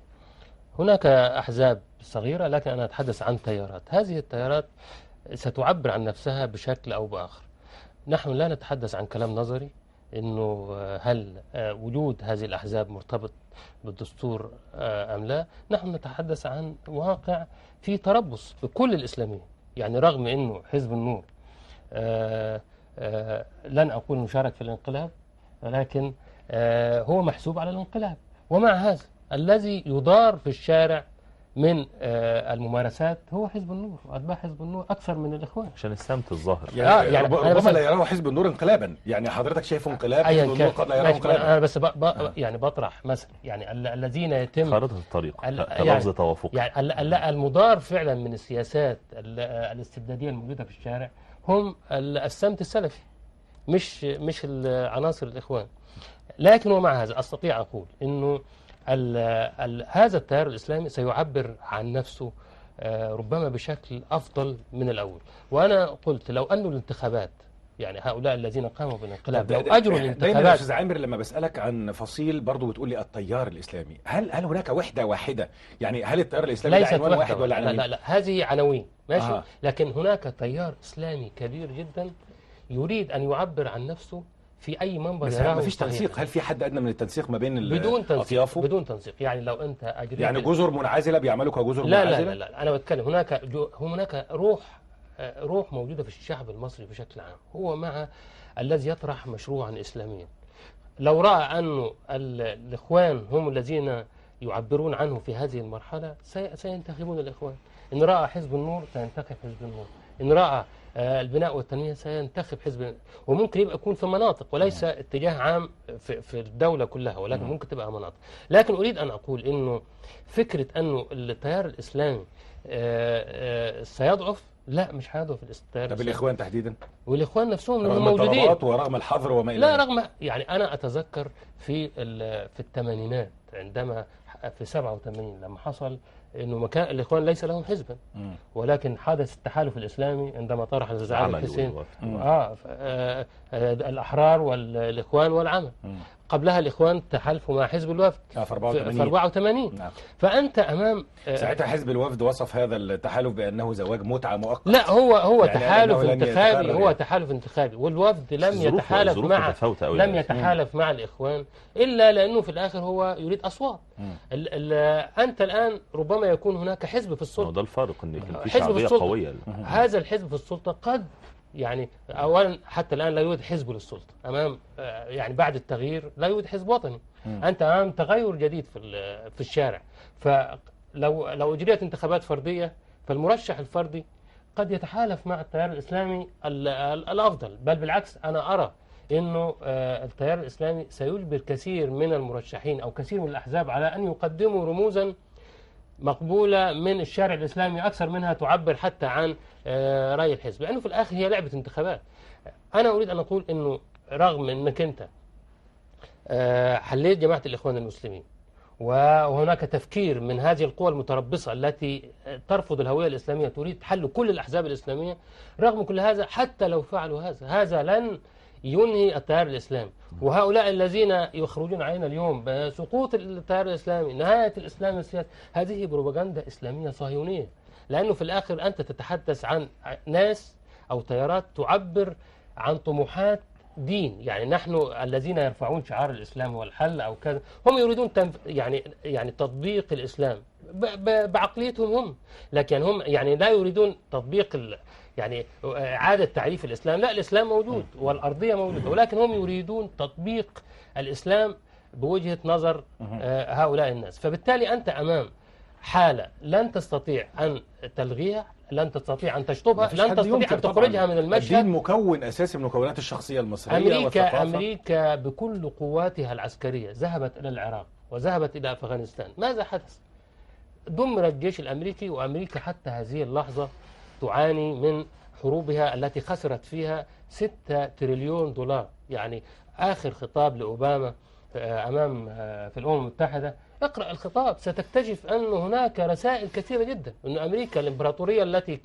هناك أحزاب صغيرة، لكن أنا أتحدث عن تيارات. هذه التيارات ستعبر عن نفسها بشكل أو بآخر. نحن لا نتحدث عن كلام نظري إنه هل وجود هذه الأحزاب مرتبط بالدستور أم لا. نحن نتحدث عن واقع في تربص بكل الإسلاميين. يعني رغم إنه حزب النور لن أقول مشارك في الانقلاب، ولكن هو محسوب على الانقلاب. ومع هذا الذي يدار في الشارع من الممارسات هو حزب النور وأتباع حزب النور أكثر من الإخوان، عشان السمت الظاهر. يعني ربما لا يراه حزب النور انقلابا، يعني حضرتك شايفه انقلاب، حزب النور قد لا يراه انقلابا. أنا بس يعني بطرح مثلا، يعني الذين يتم خارطة الطريق كلفظ يعني توافق. يعني المضار فعلا من السياسات الاستبدادية الموجودة في الشارع هم السمت السلفي، مش عناصر الإخوان. لكن ومع هذا أستطيع أقول إنه هذا التيار الإسلامي سيعبر عن نفسه ربما بشكل أفضل من الأول. وأنا قلت لو أن الانتخابات، يعني هؤلاء الذين قاموا بالانقلاب لو أجروا الانتخابات. دايما يا أستاذ عامر لما بسألك عن فصيل برضه بتقول لي التيار الإسلامي، هل هناك وحدة واحدة؟ يعني هل التيار الإسلامي ده عنوان واحد ولا عناوين؟ لا هذه عناوين ماشي. لكن هناك تيار إسلامي كبير جدا يريد أن يعبر عن نفسه في أي منبر. بس ما فيش تنسيق، هل في حد أدنى من التنسيق ما بين الأطياف؟ بدون تنسيق. يعني لو أنت أجريت يعني جزر منعزلة بيعملوا كجزر منعزلة؟ لا أنا بتكلم هناك روح موجودة في الشعب المصري بشكل عام، هو مع الذي يطرح مشروعا إسلاميا. لو رأى أن الإخوان هم الذين يعبرون عنه في هذه المرحلة سينتخبون الإخوان. إن رأى حزب النور سينتخب حزب النور، إن رأى البناء والتنمية سينتخب حزب. وممكن يكون في مناطق وليس اتجاه عام في الدولة كلها، ولكن ممكن تبقى مناطق. لكن أريد أن أقول إنه فكرة أنه التيار الإسلامي سيضعف، لا مش هيضعف التيار. طب الإخوان تحديدا؟ والإخوان نفسهم رغم موجودين ورغم الحظر وما إلى لا رغم، يعني أنا أتذكر في الثمانينات عندما في 87 لما حصل انه مكان الإخوان ليس لهم حزبا، ولكن حدث التحالف الإسلامي عندما طرح الزعيم الحسين الأحرار والإخوان والعمل. قبلها الإخوان تحالفوا مع حزب الوفد في 84. فأنت أمام ساعتها حزب الوفد وصف هذا التحالف بأنه زواج متعة مؤقت. لا هو يعني تحالف انتخابي، هو تحالف انتخابي. والوفد لم يتحالف مع الإخوان إلا لأنه في الآخر هو يريد أصوات. أنت الآن ربما يكون هناك حزب في السلطة، ده الفارق إن في شعبية قوية. هذا الحزب في السلطة قد يعني أولا حتى الآن لا يوجد حزب للسلطة أمام، يعني بعد التغيير لا يوجد حزب وطني. أنت أمام تغير جديد في الشارع. فلو أجريت انتخابات فردية فالمرشح الفردي قد يتحالف مع التيار الإسلامي الأفضل، بل بالعكس أنا أرى إنه التيار الإسلامي سيجبر كثير من المرشحين أو كثير من الأحزاب على أن يقدموا رموزا مقبولة من الشارع الإسلامي أكثر منها تعبر حتى عن رأي الحزب، لأنه في الآخر هي لعبة انتخابات. أنا أريد أن أقول أنه رغم أنك أنت حليت جماعة الإخوان المسلمين وهناك تفكير من هذه القوى المتربصة التي ترفض الهوية الإسلامية تريد حل كل الأحزاب الإسلامية، رغم كل هذا حتى لو فعلوا هذا لن ينهي التيار الإسلامي. وهؤلاء الذين يخرجون علينا اليوم بسقوط التيار الإسلامي، نهاية الإسلام السياسي، هذه بروباغندا إسلامية صهيونية. لأنه في الآخر أنت تتحدث عن ناس أو تيارات تعبر عن طموحات دين. يعني نحن الذين يرفعون شعار الإسلام والحل أو كذا هم يريدون يعني تطبيق الإسلام بعقليتهم هم، لكن هم يعني لا يريدون تطبيق يعني إعادة تعريف الإسلام. لا، الإسلام موجود والأرضية موجودة، ولكن هم يريدون تطبيق الإسلام بوجهة نظر هؤلاء الناس. فبالتالي أنت أمام حالة لن تستطيع أن تلغيها، لن تستطيع أن تشطبها، مفيش لن حد تستطيع ينكر أن تخرجها من الدين المشهد. مكون أساسي من مكونات الشخصية المصرية والثقافة. أمريكا بكل قواتها العسكرية ذهبت إلى العراق وذهبت إلى أفغانستان. ماذا حدث؟ دمر الجيش الأمريكي، وأمريكا حتى هذه اللحظة تعاني من حروبها التي خسرت فيها 6 تريليون دولار. يعني آخر خطاب لأوباما أمام في الأمم المتحدة، اقرأ الخطاب ستكتشف أن هناك رسائل كثيرة جدا، أن أمريكا الإمبراطورية التي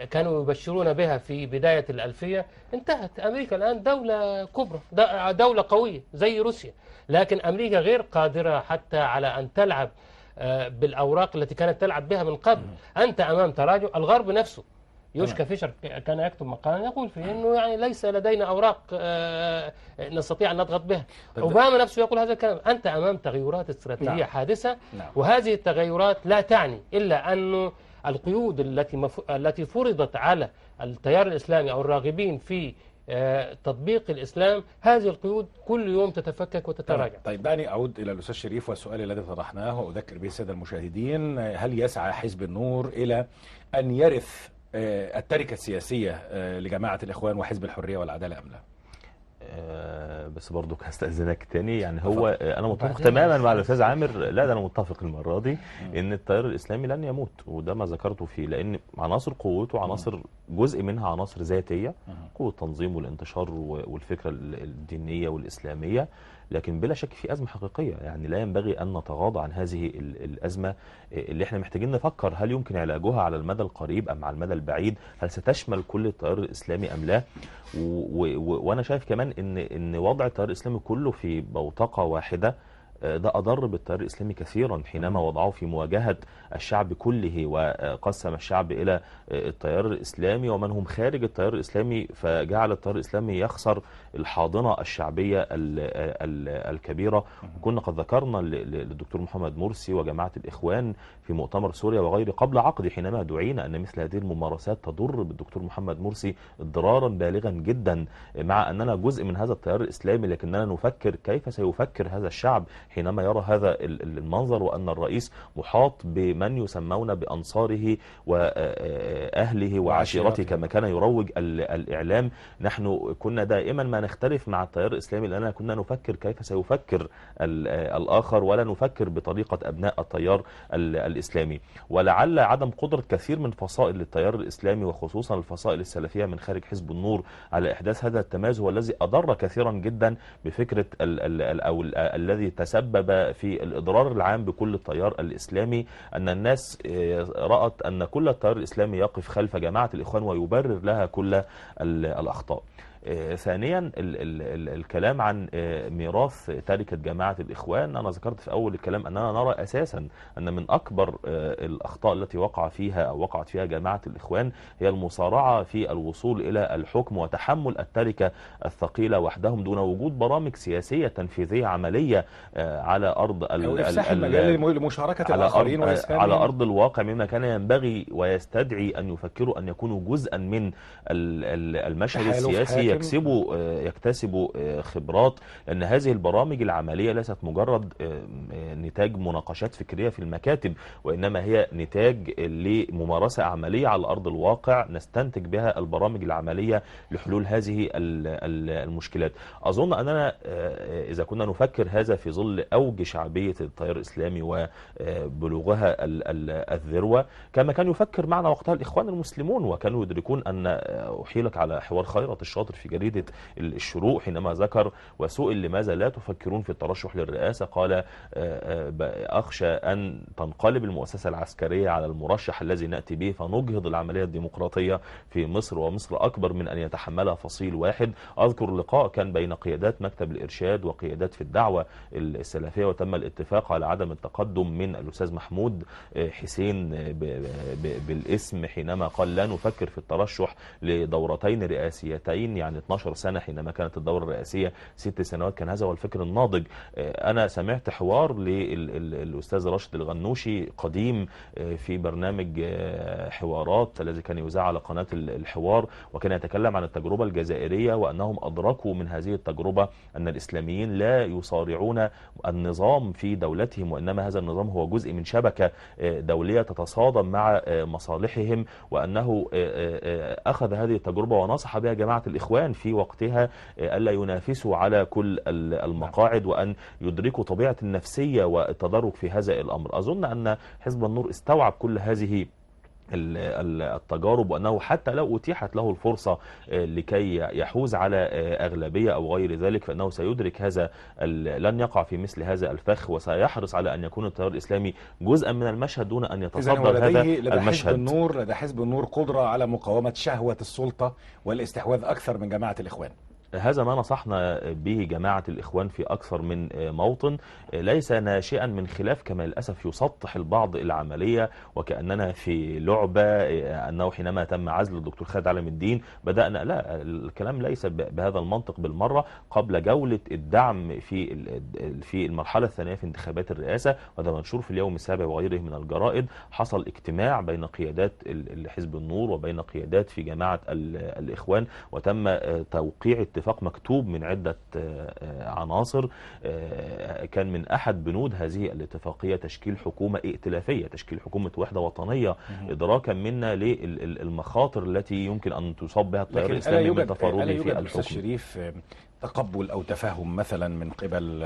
كانوا يبشرون بها في بداية الألفية انتهت. أمريكا الآن دولة كبرى، دولة قوية زي روسيا، لكن أمريكا غير قادرة حتى على أن تلعب بالأوراق التي كانت تلعب بها من قبل. أنت أمام تراجع. الغرب نفسه، يوشكا فيشر كان يكتب مقالا يقول فيه أنه يعني ليس لدينا أوراق نستطيع أن نضغط بها. أوباما نفسه يقول هذا الكلام. أنت أمام تغيرات استراتيجية حادثة، وهذه التغيرات لا تعني إلا أنه القيود التي فرضت على التيار الإسلامي أو الراغبين في تطبيق الإسلام، هذه القيود كل يوم تتفكك وتتراجع. طيب دعني أعود إلى الأستاذ شريف والسؤال الذي طرحناه وأذكر به السادة المشاهدين: هل يسعى حزب النور إلى أن يرث التركة السياسية لجماعة الإخوان وحزب الحرية والعدالة أم لا؟ بس برضو هستأذنك تاني. يعني هو أنا متفق تماما مع الأستاذ عامر. لا، ده أنا متفق المرة دي إن التيار الإسلامي لن يموت، وده ما ذكرته فيه، لأن عناصر قوته عناصر جزء منها عناصر ذاتية، قوة التنظيم والانتشار والفكرة الدينية والإسلامية، لكن بلا شك في أزمة حقيقية. يعني لا ينبغي أن نتغاضى عن هذه الأزمة اللي احنا محتاجين نفكر هل يمكن علاجها على المدى القريب أم على المدى البعيد؟ هل ستشمل كل التيار الإسلامي أم لا؟ وأنا شايف كمان إن وضع التيار الإسلامي كله في بوتقة واحدة ده أضر بالتيار الإسلامي كثيرا حينما وضعه في مواجهة الشعب كله، وقسم الشعب إلى التيار الإسلامي ومن هم خارج التيار الإسلامي، فجعل التيار الإسلامي يخسر الحاضنة الشعبية الكبيرة. كنا قد ذكرنا للدكتور محمد مرسي وجماعة الإخوان في مؤتمر سوريا وغيره قبل عقد، حينما دعينا أن مثل هذه الممارسات تضر بالدكتور محمد مرسي اضرارا بالغا جدا، مع أننا جزء من هذا التيار الإسلامي، لكننا نفكر كيف سيفكر هذا الشعب حينما يرى هذا المنظر، وأن الرئيس محاط بمن يسمون بأنصاره وأهله وعشيرته كما كان يروج الإعلام. نحن كنا دائما ما نختلف مع التيار الإسلامي لأننا كنا نفكر كيف سيفكر الآخر، ولا نفكر بطريقة أبناء التيار الإسلامي. ولعل عدم قدرة كثير من فصائل التيار الإسلامي وخصوصا الفصائل السلفية من خارج حزب النور على إحداث هذا التمازج هو الذي أضر كثيرا جدا بفكرة أو الذي تسبب في الإضرار العام بكل التيار الإسلامي، أن الناس رأت أن كل التيار الإسلامي يقف خلف جماعة الإخوان ويبرر لها كل الأخطاء. ثانيا الكلام عن ميراث تركة جماعة الإخوان. أنا ذكرت في أول الكلام أننا نرى أساسا أن من أكبر الأخطاء التي وقعت فيها جماعة الإخوان هي المصارعة في الوصول إلى الحكم وتحمل التركة الثقيلة وحدهم دون وجود برامج سياسية تنفيذية عملية على أرض لمشاركة الآخرين على أرض الواقع، مما كان ينبغي ويستدعي أن يفكروا أن يكونوا جزءا من المشهد السياسي، يكتسبوا خبرات، لأن هذه البرامج العملية ليست مجرد نتاج مناقشات فكرية في المكاتب، وإنما هي نتاج لممارسة عملية على أرض الواقع نستنتج بها البرامج العملية لحلول هذه المشكلات. أظن أننا إذا كنا نفكر هذا في ظل أوج شعبية التيار الإسلامي وبلوغها الذروة، كما كان يفكر معنا وقتها الإخوان المسلمون، وكانوا يدركون أن أحيلك على حوار خيرت الشاطر في جريدة الشروق حينما ذكر وسئل لماذا لا تفكرون في الترشح للرئاسة، قال أخشى أن تنقلب المؤسسة العسكرية على المرشح الذي نأتي به فنجهض العملية الديمقراطية في مصر، ومصر أكبر من أن يتحملها فصيل واحد. أذكر لقاء كان بين قيادات مكتب الإرشاد وقيادات في الدعوة السلفية، وتم الاتفاق على عدم التقدم من الأستاذ محمود حسين بالاسم حينما قال لا نفكر في الترشح لدورتين رئاسيتين، يعني 12 سنة حينما كانت الدورة الرئاسية 6 سنوات. كان هذا هو الفكر الناضج. أنا سمعت حوار للأستاذ راشد الغنوشي قديم في برنامج حوارات الذي كان يذاع على قناة الحوار، وكان يتكلم عن التجربة الجزائرية وأنهم أدركوا من هذه التجربة أن الإسلاميين لا يصارعون النظام في دولتهم، وإنما هذا النظام هو جزء من شبكة دولية تتصادم مع مصالحهم، وأنه أخذ هذه التجربة ونصح بها جماعة الإخوان في وقتها ألا ينافسوا على كل المقاعد، وأن يدركوا طبيعة النفسية والتدرج في هذا الأمر. أظن أن حزب النور استوعب كل هذه التجارب، وأنه حتى لو أتيحت له الفرصة لكي يحوز على أغلبية أو غير ذلك فإنه سيدرك هذا، لن يقع في مثل هذا الفخ، وسيحرص على أن يكون التيار الإسلامي جزءا من المشهد دون أن يتصدر هذا المشهد. لدى حزب النور قدرة على مقاومة شهوة السلطة والاستحواذ أكثر من جماعة الإخوان. هذا ما نصحنا به جماعة الإخوان في أكثر من موطن، ليس ناشئا من خلاف كما للأسف يسطح البعض العملية وكأننا في لعبة، أنه حينما تم عزل الدكتور خالد علام الدين بدأنا، لا، الكلام ليس بهذا المنطق بالمرة. قبل جولة الدعم في المرحلة الثانية في انتخابات الرئاسة، وهذا منشور في اليوم السابع وغيره من الجرائد، حصل اجتماع بين قيادات حزب النور وبين قيادات في جماعة الإخوان، وتم توقيع اتفاق مكتوب من عدة عناصر. كان من أحد بنود هذه الاتفاقية تشكيل حكومة ائتلافية، تشكيل حكومة وحدة وطنية، إدراكا منا للمخاطر التي يمكن أن تصاب بها التيار الإسلامي من تفرده في الحكم. شريف تقبل أو تفاهم مثلا من قبل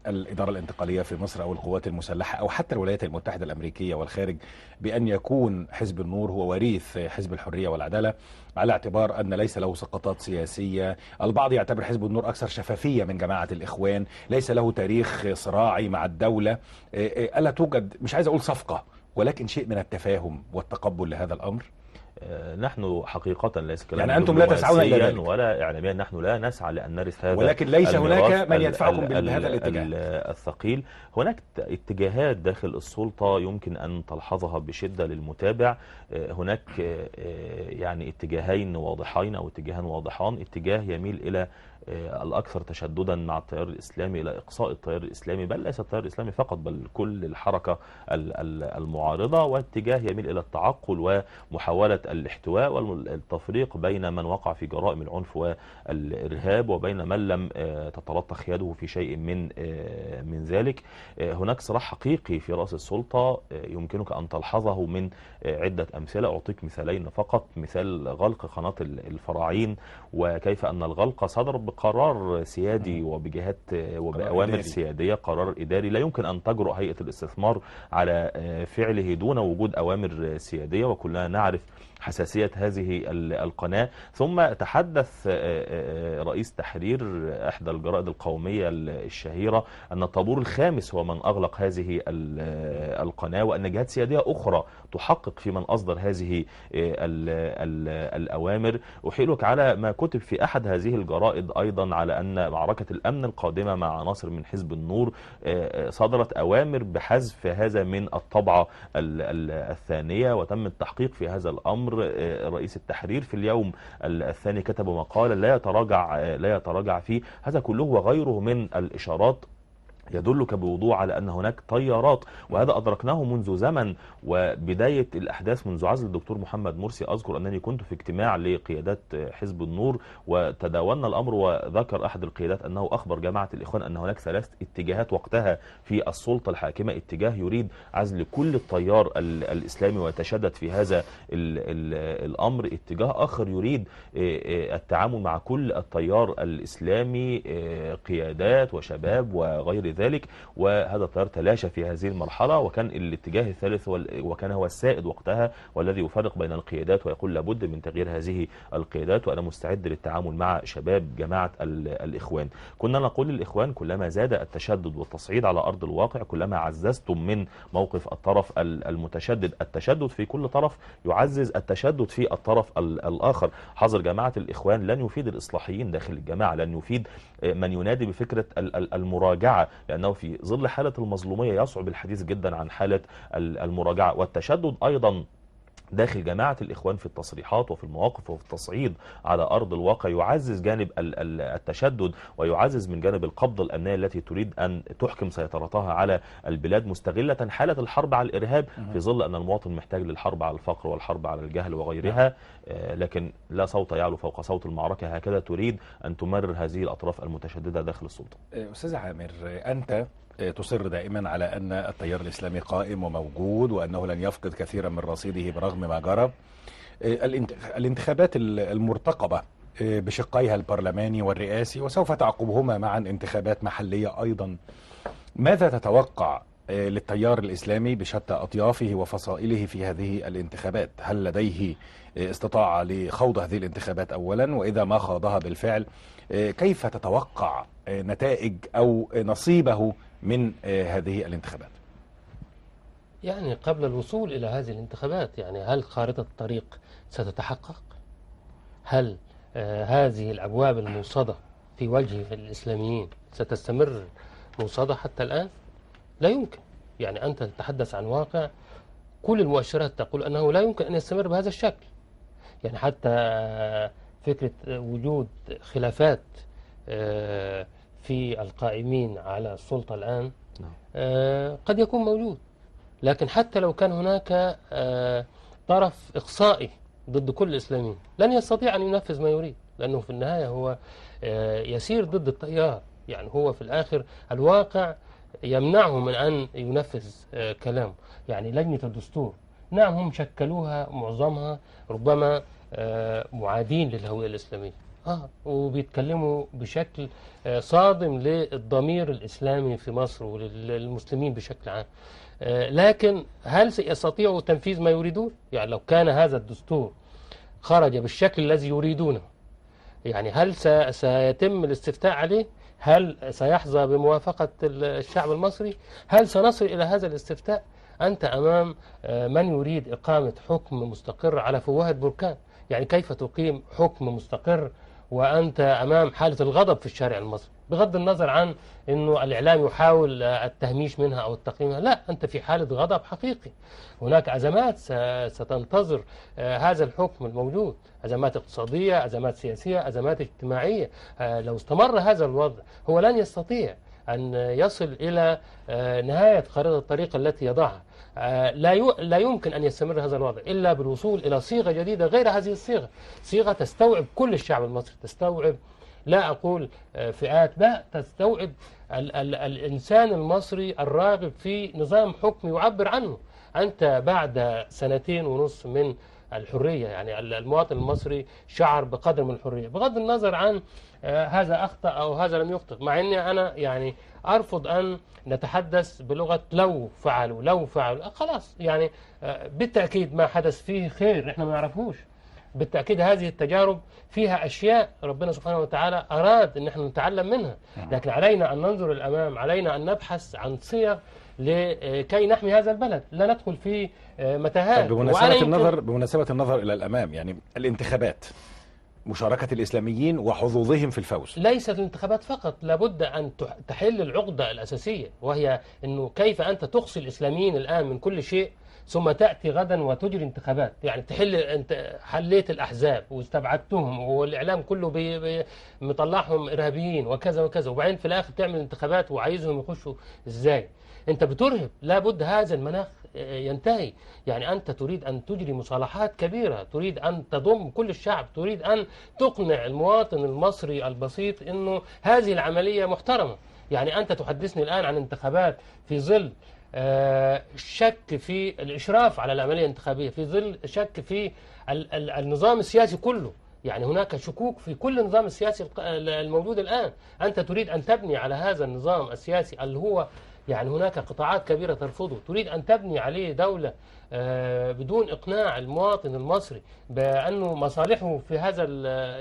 الإدارة الانتقالية في مصر أو القوات المسلحة أو حتى الولايات المتحدة الأمريكية والخارج بأن يكون حزب النور هو وريث حزب الحرية والعدالة، على اعتبار أن ليس له سقطات سياسية؟ البعض يعتبر حزب النور أكثر شفافية من جماعة الإخوان، ليس له تاريخ صراعي مع الدولة. ألا توجد، مش عايز أقول صفقة، ولكن شيء من التفاهم والتقبل لهذا الأمر؟ نحن حقيقة ليس كلام يعني أنتم لا تسعون إلى ذلك ولا إعلاميا، نحن لا نسعى لأن نرث هذا، ولكن ليس هناك من يدفعكم بهذا الاتجاه الثقيل. هناك اتجاهات داخل السلطة يمكن أن تلحظها بشدة للمتابع. هناك يعني اتجاهين واضحين أو اتجاهان واضحان، اتجاه يميل إلى الأكثر تشددا مع التيار الإسلامي إلى إقصاء التيار الإسلامي، بل ليس التيار الإسلامي فقط بل كل الحركة المعارضة، واتجاه يميل إلى التعقل ومحاولة الاحتواء والتفريق بين من وقع في جرائم العنف والإرهاب وبين من لم تتلطخ يده في شيء من ذلك. هناك صراع حقيقي في رأس السلطة يمكنك أن تلحظه من عدة أمثلة. أعطيك مثالين فقط. مثال غلق قناة الفراعين، وكيف أن الغلق صدر بقرار سيادي وبجهات وبأوامر سيادية، قرار إداري لا يمكن أن تجرؤ هيئة الاستثمار على فعله دون وجود أوامر سيادية، وكلنا نعرف حساسية هذه القناة. ثم تحدث رئيس تحرير إحدى الجرائد القومية الشهيرة أن الطابور الخامس هو من أغلق هذه القناة، وأن جهات سيادية أخرى تحقق في من أصدر هذه الأوامر. أحيلك على ما كتب في أحد هذه الجرائد أيضا على أن معركة الأمن القادمة مع عناصر من حزب النور صدرت أوامر بحذف هذا من الطبعة الثانية، وتم التحقيق في هذا الأمر. رئيس التحرير في اليوم الثاني كتب مقالا لا يتراجع فيه. هذا كله وغيره من الإشارات يدلك بوضوح على أن هناك تيارات، وهذا أدركناه منذ زمن، وبداية الأحداث منذ عزل الدكتور محمد مرسي. أذكر أنني كنت في اجتماع لقيادات حزب النور وتداولنا الأمر، وذكر أحد القيادات أنه أخبر جماعة الإخوان أن هناك 3 اتجاهات وقتها في السلطة الحاكمة. اتجاه يريد عزل كل التيار الإسلامي ويتشدد في هذا الأمر، اتجاه آخر يريد التعامل مع كل التيار الإسلامي، قيادات وشباب وغير ذلك، وهذا التيار تلاشى في هذه المرحلة. وكان الاتجاه الثالث وكان هو السائد وقتها، والذي يفرق بين القيادات ويقول لابد من تغيير هذه القيادات، وأنا مستعد للتعامل مع شباب جماعة الإخوان. كنا نقول للإخوان كلما زاد التشدد والتصعيد على أرض الواقع كلما عززتم من موقف الطرف المتشدد. التشدد في كل طرف يعزز التشدد في الطرف الآخر. حظر جماعة الإخوان لن يفيد الإصلاحيين داخل الجماعة، لن يفيد من ينادي بفكرة المراجعة، لأنه في ظل حالة المظلومية يصعب الحديث جدا عن حالة المراجعة. والتشدد أيضا داخل جماعة الإخوان في التصريحات وفي المواقف وفي التصعيد على أرض الواقع يعزز جانب التشدد، ويعزز من جانب القبضة الأمنية التي تريد أن تحكم سيطرتها على البلاد، مستغلة حالة الحرب على الإرهاب في ظل أن المواطن محتاج للحرب على الفقر والحرب على الجهل وغيرها. لكن لا صوت يعلو فوق صوت المعركة، هكذا تريد أن تمرر هذه الأطراف المتشددة داخل السلطة. أستاذ عامر، أنت تصر دائما على أن التيار الإسلامي قائم وموجود وأنه لن يفقد كثيرا من رصيده برغم ما جرى. الانتخابات المرتقبة بشقيها البرلماني والرئاسي وسوف تعقبهما معا انتخابات محلية أيضا، ماذا تتوقع للتيار الإسلامي بشتى أطيافه وفصائله في هذه الانتخابات؟ هل لديه استطاعة لخوض هذه الانتخابات أولا؟ وإذا ما خاضها بالفعل كيف تتوقع نتائج أو نصيبه من هذه الانتخابات؟ يعني قبل الوصول إلى هذه الانتخابات، يعني هل خارطة الطريق ستتحقق؟ هل هذه الأبواب الموصدة في وجه الإسلاميين ستستمر موصدة حتى الآن؟ لا يمكن. يعني أنت تتحدث عن واقع كل المؤشرات تقول أنه لا يمكن أن يستمر بهذا الشكل. يعني حتى فكرة وجود خلافات في القائمين على السلطة الآن قد يكون موجود، لكن حتى لو كان هناك طرف إقصائي ضد كل الإسلاميين لن يستطيع أن ينفذ ما يريد، لأنه في النهاية هو يسير ضد التيار. يعني هو في الآخر الواقع يمنعه من أن ينفذ كلامه. يعني لجنة الدستور، نعم هم شكلوها معظمها ربما معادين للهوية الإسلامية، وبيتكلموا بشكل صادم للضمير الإسلامي في مصر وللمسلمين بشكل عام. لكن هل سيستطيعوا تنفيذ ما يريدون؟ يعني لو كان هذا الدستور خرج بالشكل الذي يريدونه، يعني هل سيتم الاستفتاء عليه؟ هل سيحظى بموافقة الشعب المصري؟ هل سنصل إلى هذا الاستفتاء؟ أنت أمام من يريد إقامة حكم مستقر على فوهة بركان. يعني كيف تقيم حكم مستقر وأنت أمام حالة الغضب في الشارع المصري، بغض النظر عن أنه الإعلام يحاول التهميش منها أو التقييمها؟ لا، أنت في حالة غضب حقيقي. هناك أزمات ستنتظر هذا الحكم الموجود، أزمات اقتصادية، أزمات سياسية، أزمات اجتماعية. لو استمر هذا الوضع هو لن يستطيع أن يصل إلى نهاية خريطة الطريق التي يضعها. لا يمكن أن يستمر هذا الوضع إلا بالوصول إلى صيغة جديدة غير هذه الصيغة، صيغة تستوعب كل الشعب المصري، تستوعب لا أقول فئات، لا، تستوعب الإنسان المصري الراغب في نظام حكم يعبر عنه. أنت بعد 2.5 سنين من الحرية، يعني المواطن المصري شعر بقدر من الحرية، بغض النظر عن هذا أخطأ أو هذا لم يخطئ. مع أني أنا يعني أرفض أن نتحدث بلغة لو فعلوا خلاص. يعني بالتأكيد ما حدث فيه خير إحنا ما نعرفوش، بالتأكيد هذه التجارب فيها أشياء ربنا سبحانه وتعالى أراد أن احنا نتعلم منها، لكن علينا أن ننظر الأمام، علينا أن نبحث عن صيغ لكي نحمي هذا البلد، لا ندخل في متاهات. بمناسبة النظر إلى الأمام، يعني الانتخابات، مشاركة الإسلاميين وحظوظهم في الفوز، ليست الانتخابات فقط، لابد أن تحل العقدة الأساسية، وهي أنه كيف أنت تقصي الإسلاميين الآن من كل شيء ثم تأتي غدا وتجري انتخابات. يعني أنت حليت الأحزاب واستبعدتهم والإعلام كله مطلعهم إرهابيين وكذا وكذا، وبعدين في الآخر تعمل انتخابات وعايزهم يخشوا إزاي؟ أنت بترهب. لابد هذا المناخ ينتهي. يعني أنت تريد أن تجري مصالحات كبيرة، تريد أن تضم كل الشعب، تريد أن تقنع المواطن المصري البسيط أنه هذه العملية محترمة. يعني أنت تحدثني الآن عن انتخابات في ظل شك في الإشراف على العملية الانتخابية، في ظل شك في النظام السياسي كله. يعني هناك شكوك في كل النظام السياسي الموجود الآن. أنت تريد أن تبني على هذا النظام السياسي اللي هو يعني هناك قطاعات كبيرة ترفضه، تريد أن تبني عليه دولة بدون إقناع المواطن المصري بأنه مصالحه في هذا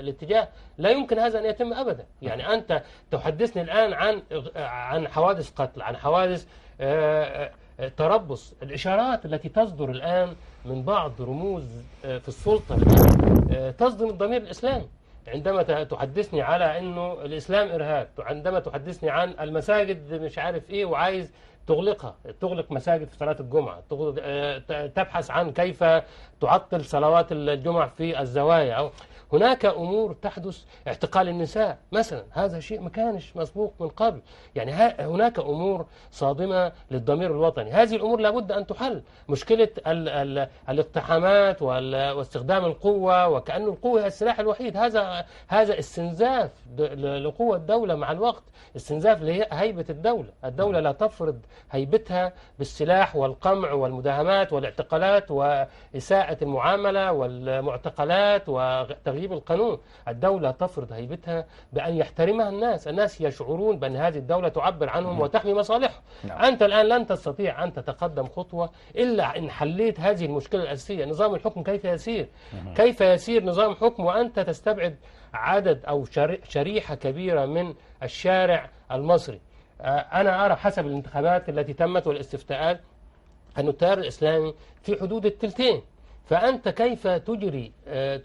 الاتجاه. لا يمكن هذا أن يتم أبدا. يعني أنت تحدثني الآن عن حوادث قتل، عن حوادث تربص. الإشارات التي تصدر الآن من بعض رموز في السلطة تصدم الضمير الإسلامي. عندما تحدثني على أنه الإسلام إرهاب، عندما تحدثني عن المساجد مش عارف إيه وعايز تغلقها، تغلق مساجد في صلاة الجمعة، تبحث عن كيف تعطل صلوات الجمعة في الزوايا، أو هناك أمور تحدث، اعتقال النساء مثلا، هذا شيء ما كانش مسبوق من قبل. يعني هناك أمور صادمة للضمير الوطني، هذه الأمور لابد أن تحل. مشكلة الاقتحامات واستخدام القوة، وكأن القوة هي السلاح الوحيد، هذا استنزاف لقوة الدولة مع الوقت، استنزاف لهيبة الدولة. الدولة لا تفرض هيبتها بالسلاح والقمع والمداهمات والاعتقالات وإساءة المعاملة والمعتقلات وتغييب القانون. الدولة تفرض هيبتها بأن يحترمها الناس يشعرون بأن هذه الدولة تعبر عنهم وتحمي مصالحهم. أنت الآن لن تستطيع أن تتقدم خطوة إلا إن حليت هذه المشكلة الأساسية. نظام الحكم كيف يسير؟ كيف يسير نظام حكم وأنت تستبعد عدد أو شريحة كبيرة من الشارع المصري؟ أنا أرى حسب الانتخابات التي تمت والاستفتاءات أن التيار الإسلامي في حدود الثلثين. فأنت كيف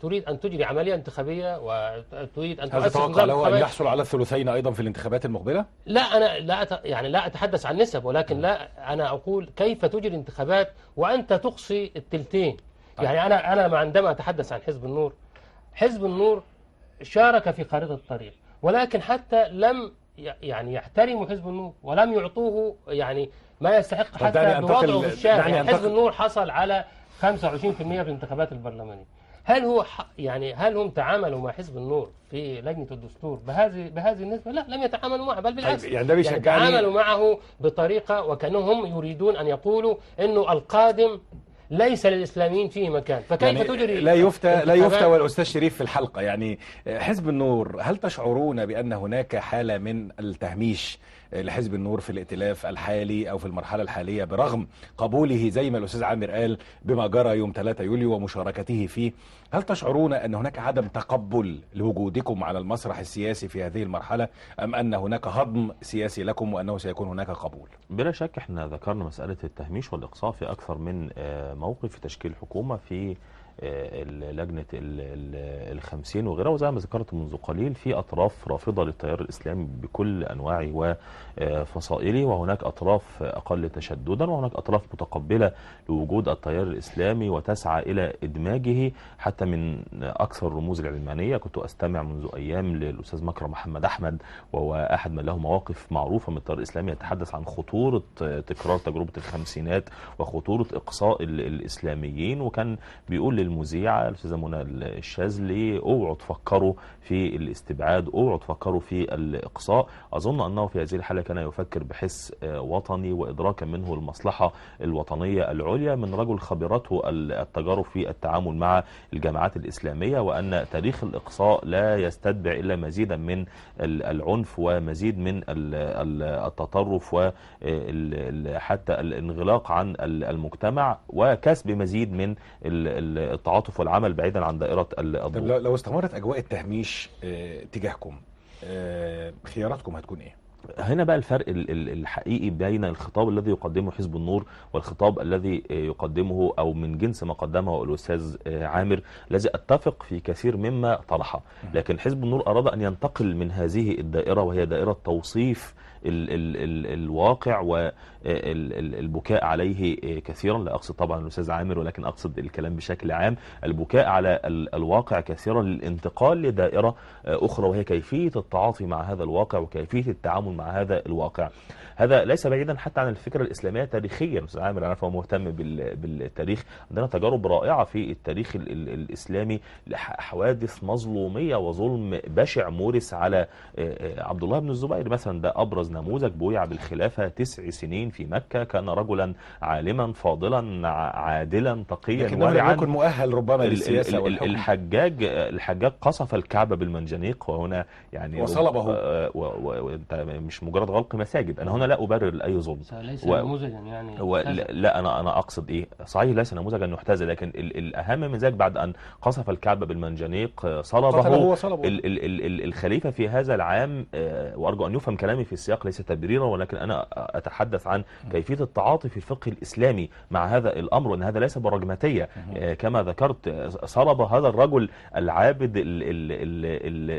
تريد أن تجري عملية انتخابية وتريد أن هل تتوقع له أن يحصل على الثلثين أيضا في الانتخابات المقبلة؟ لا، أنا لا أتحدث عن نسب، ولكن أنا أقول كيف تجري انتخابات وأنت تقصي الثلثين. يعني أنا عندما أتحدث عن حزب النور شارك في خارطة الطريق، ولكن حتى لم يحترموا حزب النور ولم يعطوه ما يستحق حتى بوضعه في الشارع. يعني حزب النور حصل على 25% في الانتخابات البرلمانية. هل هم تعاملوا مع حزب النور في لجنة الدستور بهذه النسبة؟ لا، لم يتعاملوا معه، بل بالعكس. ده تعاملوا معه بطريقة وكأنهم يريدون أن يقولوا إنه القادم ليس للإسلاميين فيه مكان. فكيف تجري لا يفتى والأستاذ شريف في الحلقة. حزب النور، هل تشعرون بأن هناك حالة من التهميش لحزب النور في الائتلاف الحالي أو في المرحلة الحالية، برغم قبوله زي ما الأستاذ عامر قال بما جرى يوم 3 يوليو ومشاركته فيه؟ هل تشعرون أن هناك عدم تقبل لوجودكم على المسرح السياسي في هذه المرحلة، أم أن هناك هضم سياسي لكم وأنه سيكون هناك قبول؟ بلا شك احنا ذكرنا مسألة التهميش والإقصاء في أكثر من موقف في تشكيل حكومة، في لجنة ال50 وغيرها، وزي ما ذكرت منذ قليل في أطراف رافضة للتيار الإسلامي بكل أنواعه وفصائله، وهناك أطراف أقل تشددا، وهناك أطراف متقبلة لوجود التيار الإسلامي وتسعى إلى إدماجه. حتى من أكثر الرموز العلمانية كنت أستمع منذ أيام للأستاذ مكرم محمد أحمد، وهو أحد من له مواقف معروفة من التيار الإسلامي، يتحدث عن خطورة تكرار تجربة الخمسينات وخطورة إقصاء الإسلاميين، وكان بيقول المذيعة الأستاذة منى الشاذلي اوعوا تفكروا في الاستبعاد، اوعوا تفكروا في الإقصاء. أظن أنه في هذه الحالة كان يفكر بحس وطني وإدراكا منه المصلحة الوطنية العليا، من رجل خبرته التجارب في التعامل مع الجماعات الإسلامية، وأن تاريخ الإقصاء لا يستتبع إلا مزيدا من العنف ومزيد من التطرف وحتى الانغلاق عن المجتمع، وكسب مزيد من التعاطف والعمل بعيدا عن دائرة الضوء. لو استمرت أجواء التهميش تجاهكم، خياراتكم هتكون إيه؟ هنا بقى الفرق الحقيقي بين الخطاب الذي يقدمه حزب النور والخطاب الذي يقدمه أو من جنس ما قدمه الأستاذ عامر، الذي أتفق في كثير مما طرحه. لكن حزب النور أراد أن ينتقل من هذه الدائرة، وهي دائرة توصيف الواقع والبكاء عليه كثيرا. لا أقصد طبعا الأستاذ عامر، ولكن أقصد الكلام بشكل عام، البكاء على الواقع كثيرا للانتقال لدائرة أخرى، وهي كيفية التعاطي مع هذا الواقع وكيفية التعامل مع هذا الواقع. هذا ليس بعيدا حتى عن الفكرة الإسلامية تاريخيا. أستاذ عامر أنا فهو مهتم بالتاريخ، عندنا تجارب رائعة في التاريخ الإسلامي، حوادث مظلومية وظلم بشع مورس على عبد الله بن الزبير مثلا، ده أبرز نموذج. بويع بالخلافة 9 سنين في مكة، كان رجلا عالما فاضلا عادلا تقيا لكنه لم يكن مؤهل ربما للسياسة والحكم. الحجاج قصف الكعبة بالمنجنيق، وهنا وصلبه، وانت مش مجرد غلق مساجد. انا هنا لا ابرر لاي ظلم، ليس نموذجا لا انا اقصد ايه، صحيح ليس نموذجا يحتذى، لكن الاهم من ذلك بعد ان قصف الكعبة بالمنجنيق صلبه الخليفة في هذا العام. وارجو ان يفهم كلامي في السياق السياق ليس تبريرا، ولكن أنا أتحدث عن كيفية التعاطي في الفقه الإسلامي مع هذا الأمر، وأن هذا ليس برجماتية كما ذكرت. صلب هذا الرجل العابد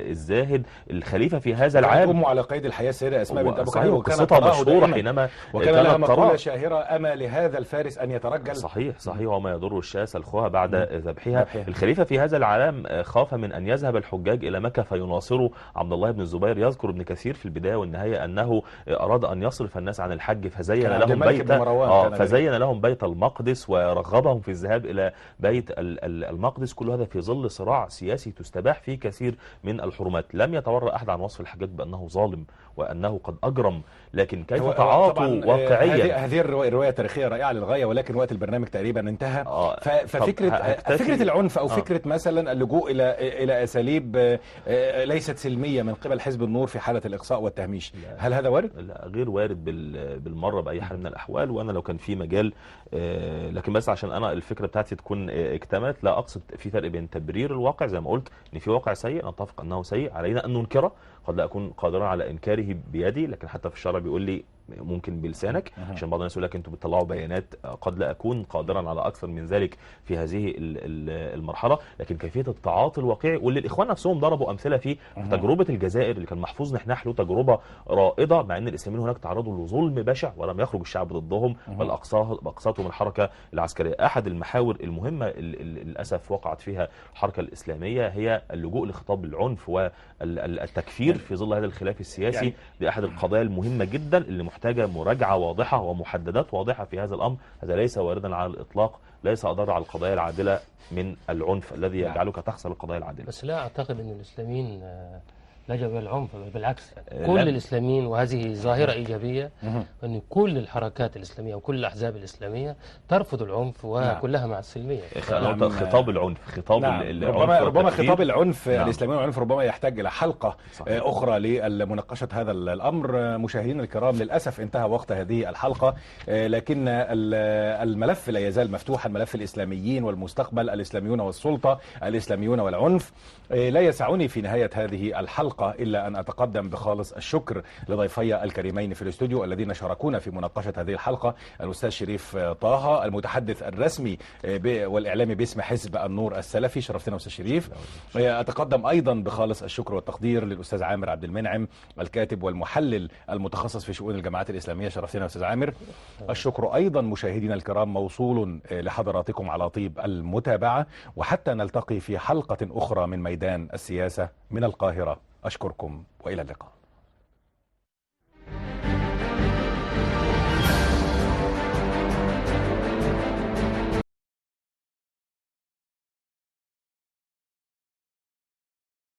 الزاهد الخليفة في هذا العام أمه على قيد الحياة السيدة أسماء بنت أبو صحيح، بكر، وقصتها مشهورة حينما وكان لها مقولة شاهرة: أما لهذا الفارس أن يترجل. صحيح، وما يضر الشاة سلخها بعد ذبحها. الخليفة في هذا العام خاف من أن يذهب الحجاج إلى مكة فيناصروا عبد الله بن الزبير. يذكر ابن كثير في البداية والنهاية أنه أراد أن يصرف الناس عن الحج فزين لهم بيت المقدس ورغبهم في الذهاب إلى بيت المقدس. كل هذا في ظل صراع سياسي تستباح فيه كثير من الحرمات. لم يتورع أحد عن وصف الحجاج بأنه ظالم وأنه قد أجرم، لكن كيف تعاطوا واقعيا. هذه الرواية تاريخية رائعة للغاية، ولكن وقت البرنامج تقريبا انتهى. ففكرة العنف أو فكرة مثلا اللجوء إلى أساليب ليست سلمية من قبل حزب النور في حالة الإقصاء والتهميش، هل هذا وارد؟ لا، غير وارد بالمرة بأي حال من الأحوال. وأنا لو كان في مجال، لكن بس عشان أنا الفكرة بتاعتي تكون اكتملت، لا أقصد في فرق بين تبرير الواقع زي ما قلت إن في واقع سيء، نتفق أنه سيء، علينا أن ننكره. قد لا أكون قادرا على إنكاره بيدي، لكن حتى في الشرع بيقول لي ممكن بلسانك، عشان بعض الناس يقول لك انتوا بتطلعوا بيانات. قد لا اكون قادرا على اكثر من ذلك في هذه المرحله، لكن كيفيه التعاطي الواقعي واللي الاخوان نفسهم ضربوا امثله فيه. تجربه الجزائر اللي كان محفوظ نحناح له تجربه رائده، مع ان الاسلاميين هناك تعرضوا لظلم بشع ولم يخرج الشعب ضدهم، بل اقصتهم الحركه العسكريه. احد المحاور المهمه للاسف وقعت فيها الحركه الاسلاميه هي اللجوء لخطاب العنف والتكفير في ظل هذا الخلاف السياسي. دي احد القضايا المهمه جدا اللي محتاجه مراجعه واضحه ومحددات واضحه في هذا الامر. هذا ليس واردا على الاطلاق، ليس اضر على القضايا العادله من العنف الذي يجعلك تحصل القضايا العادله. بس لا اعتقد ان الاسلاميين لجأوا الى العنف، بالعكس كل الاسلاميين، وهذه ظاهره ايجابيه، ان كل الحركات الاسلاميه وكل الاحزاب الاسلاميه ترفض العنف وكلها مع السلميه. خطاب العنف، خطاب العنف ربما خطاب العنف الاسلامي والعنف ربما يحتاج الى حلقه اخرى لمناقشه هذا الامر. مشاهدينا الكرام، للاسف انتهى وقت هذه الحلقه، لكن الملف لا يزال مفتوحا، ملف الاسلاميين والمستقبل، الاسلاميون والسلطه، الاسلاميون والعنف. لا يسعني في نهايه هذه الحلقه إلا أن أتقدم بخالص الشكر لضيفي الكريمين في الاستوديو الذين شاركونا في مناقشة هذه الحلقة: الأستاذ شريف طه، المتحدث الرسمي والإعلامي باسم حزب النور السلفي. شرفتنا أستاذ شريف. أتقدم أيضا بخالص الشكر والتقدير للأستاذ عامر عبد المنعم، الكاتب والمحلل المتخصص في شؤون الجماعات الإسلامية. شرفتنا أستاذ عامر. الشكر أيضا مشاهدينا الكرام موصول لحضراتكم على طيب المتابعة، وحتى نلتقي في حلقة أخرى من ميدان السياسة من القاهرة. أشكركم وإلى اللقاء.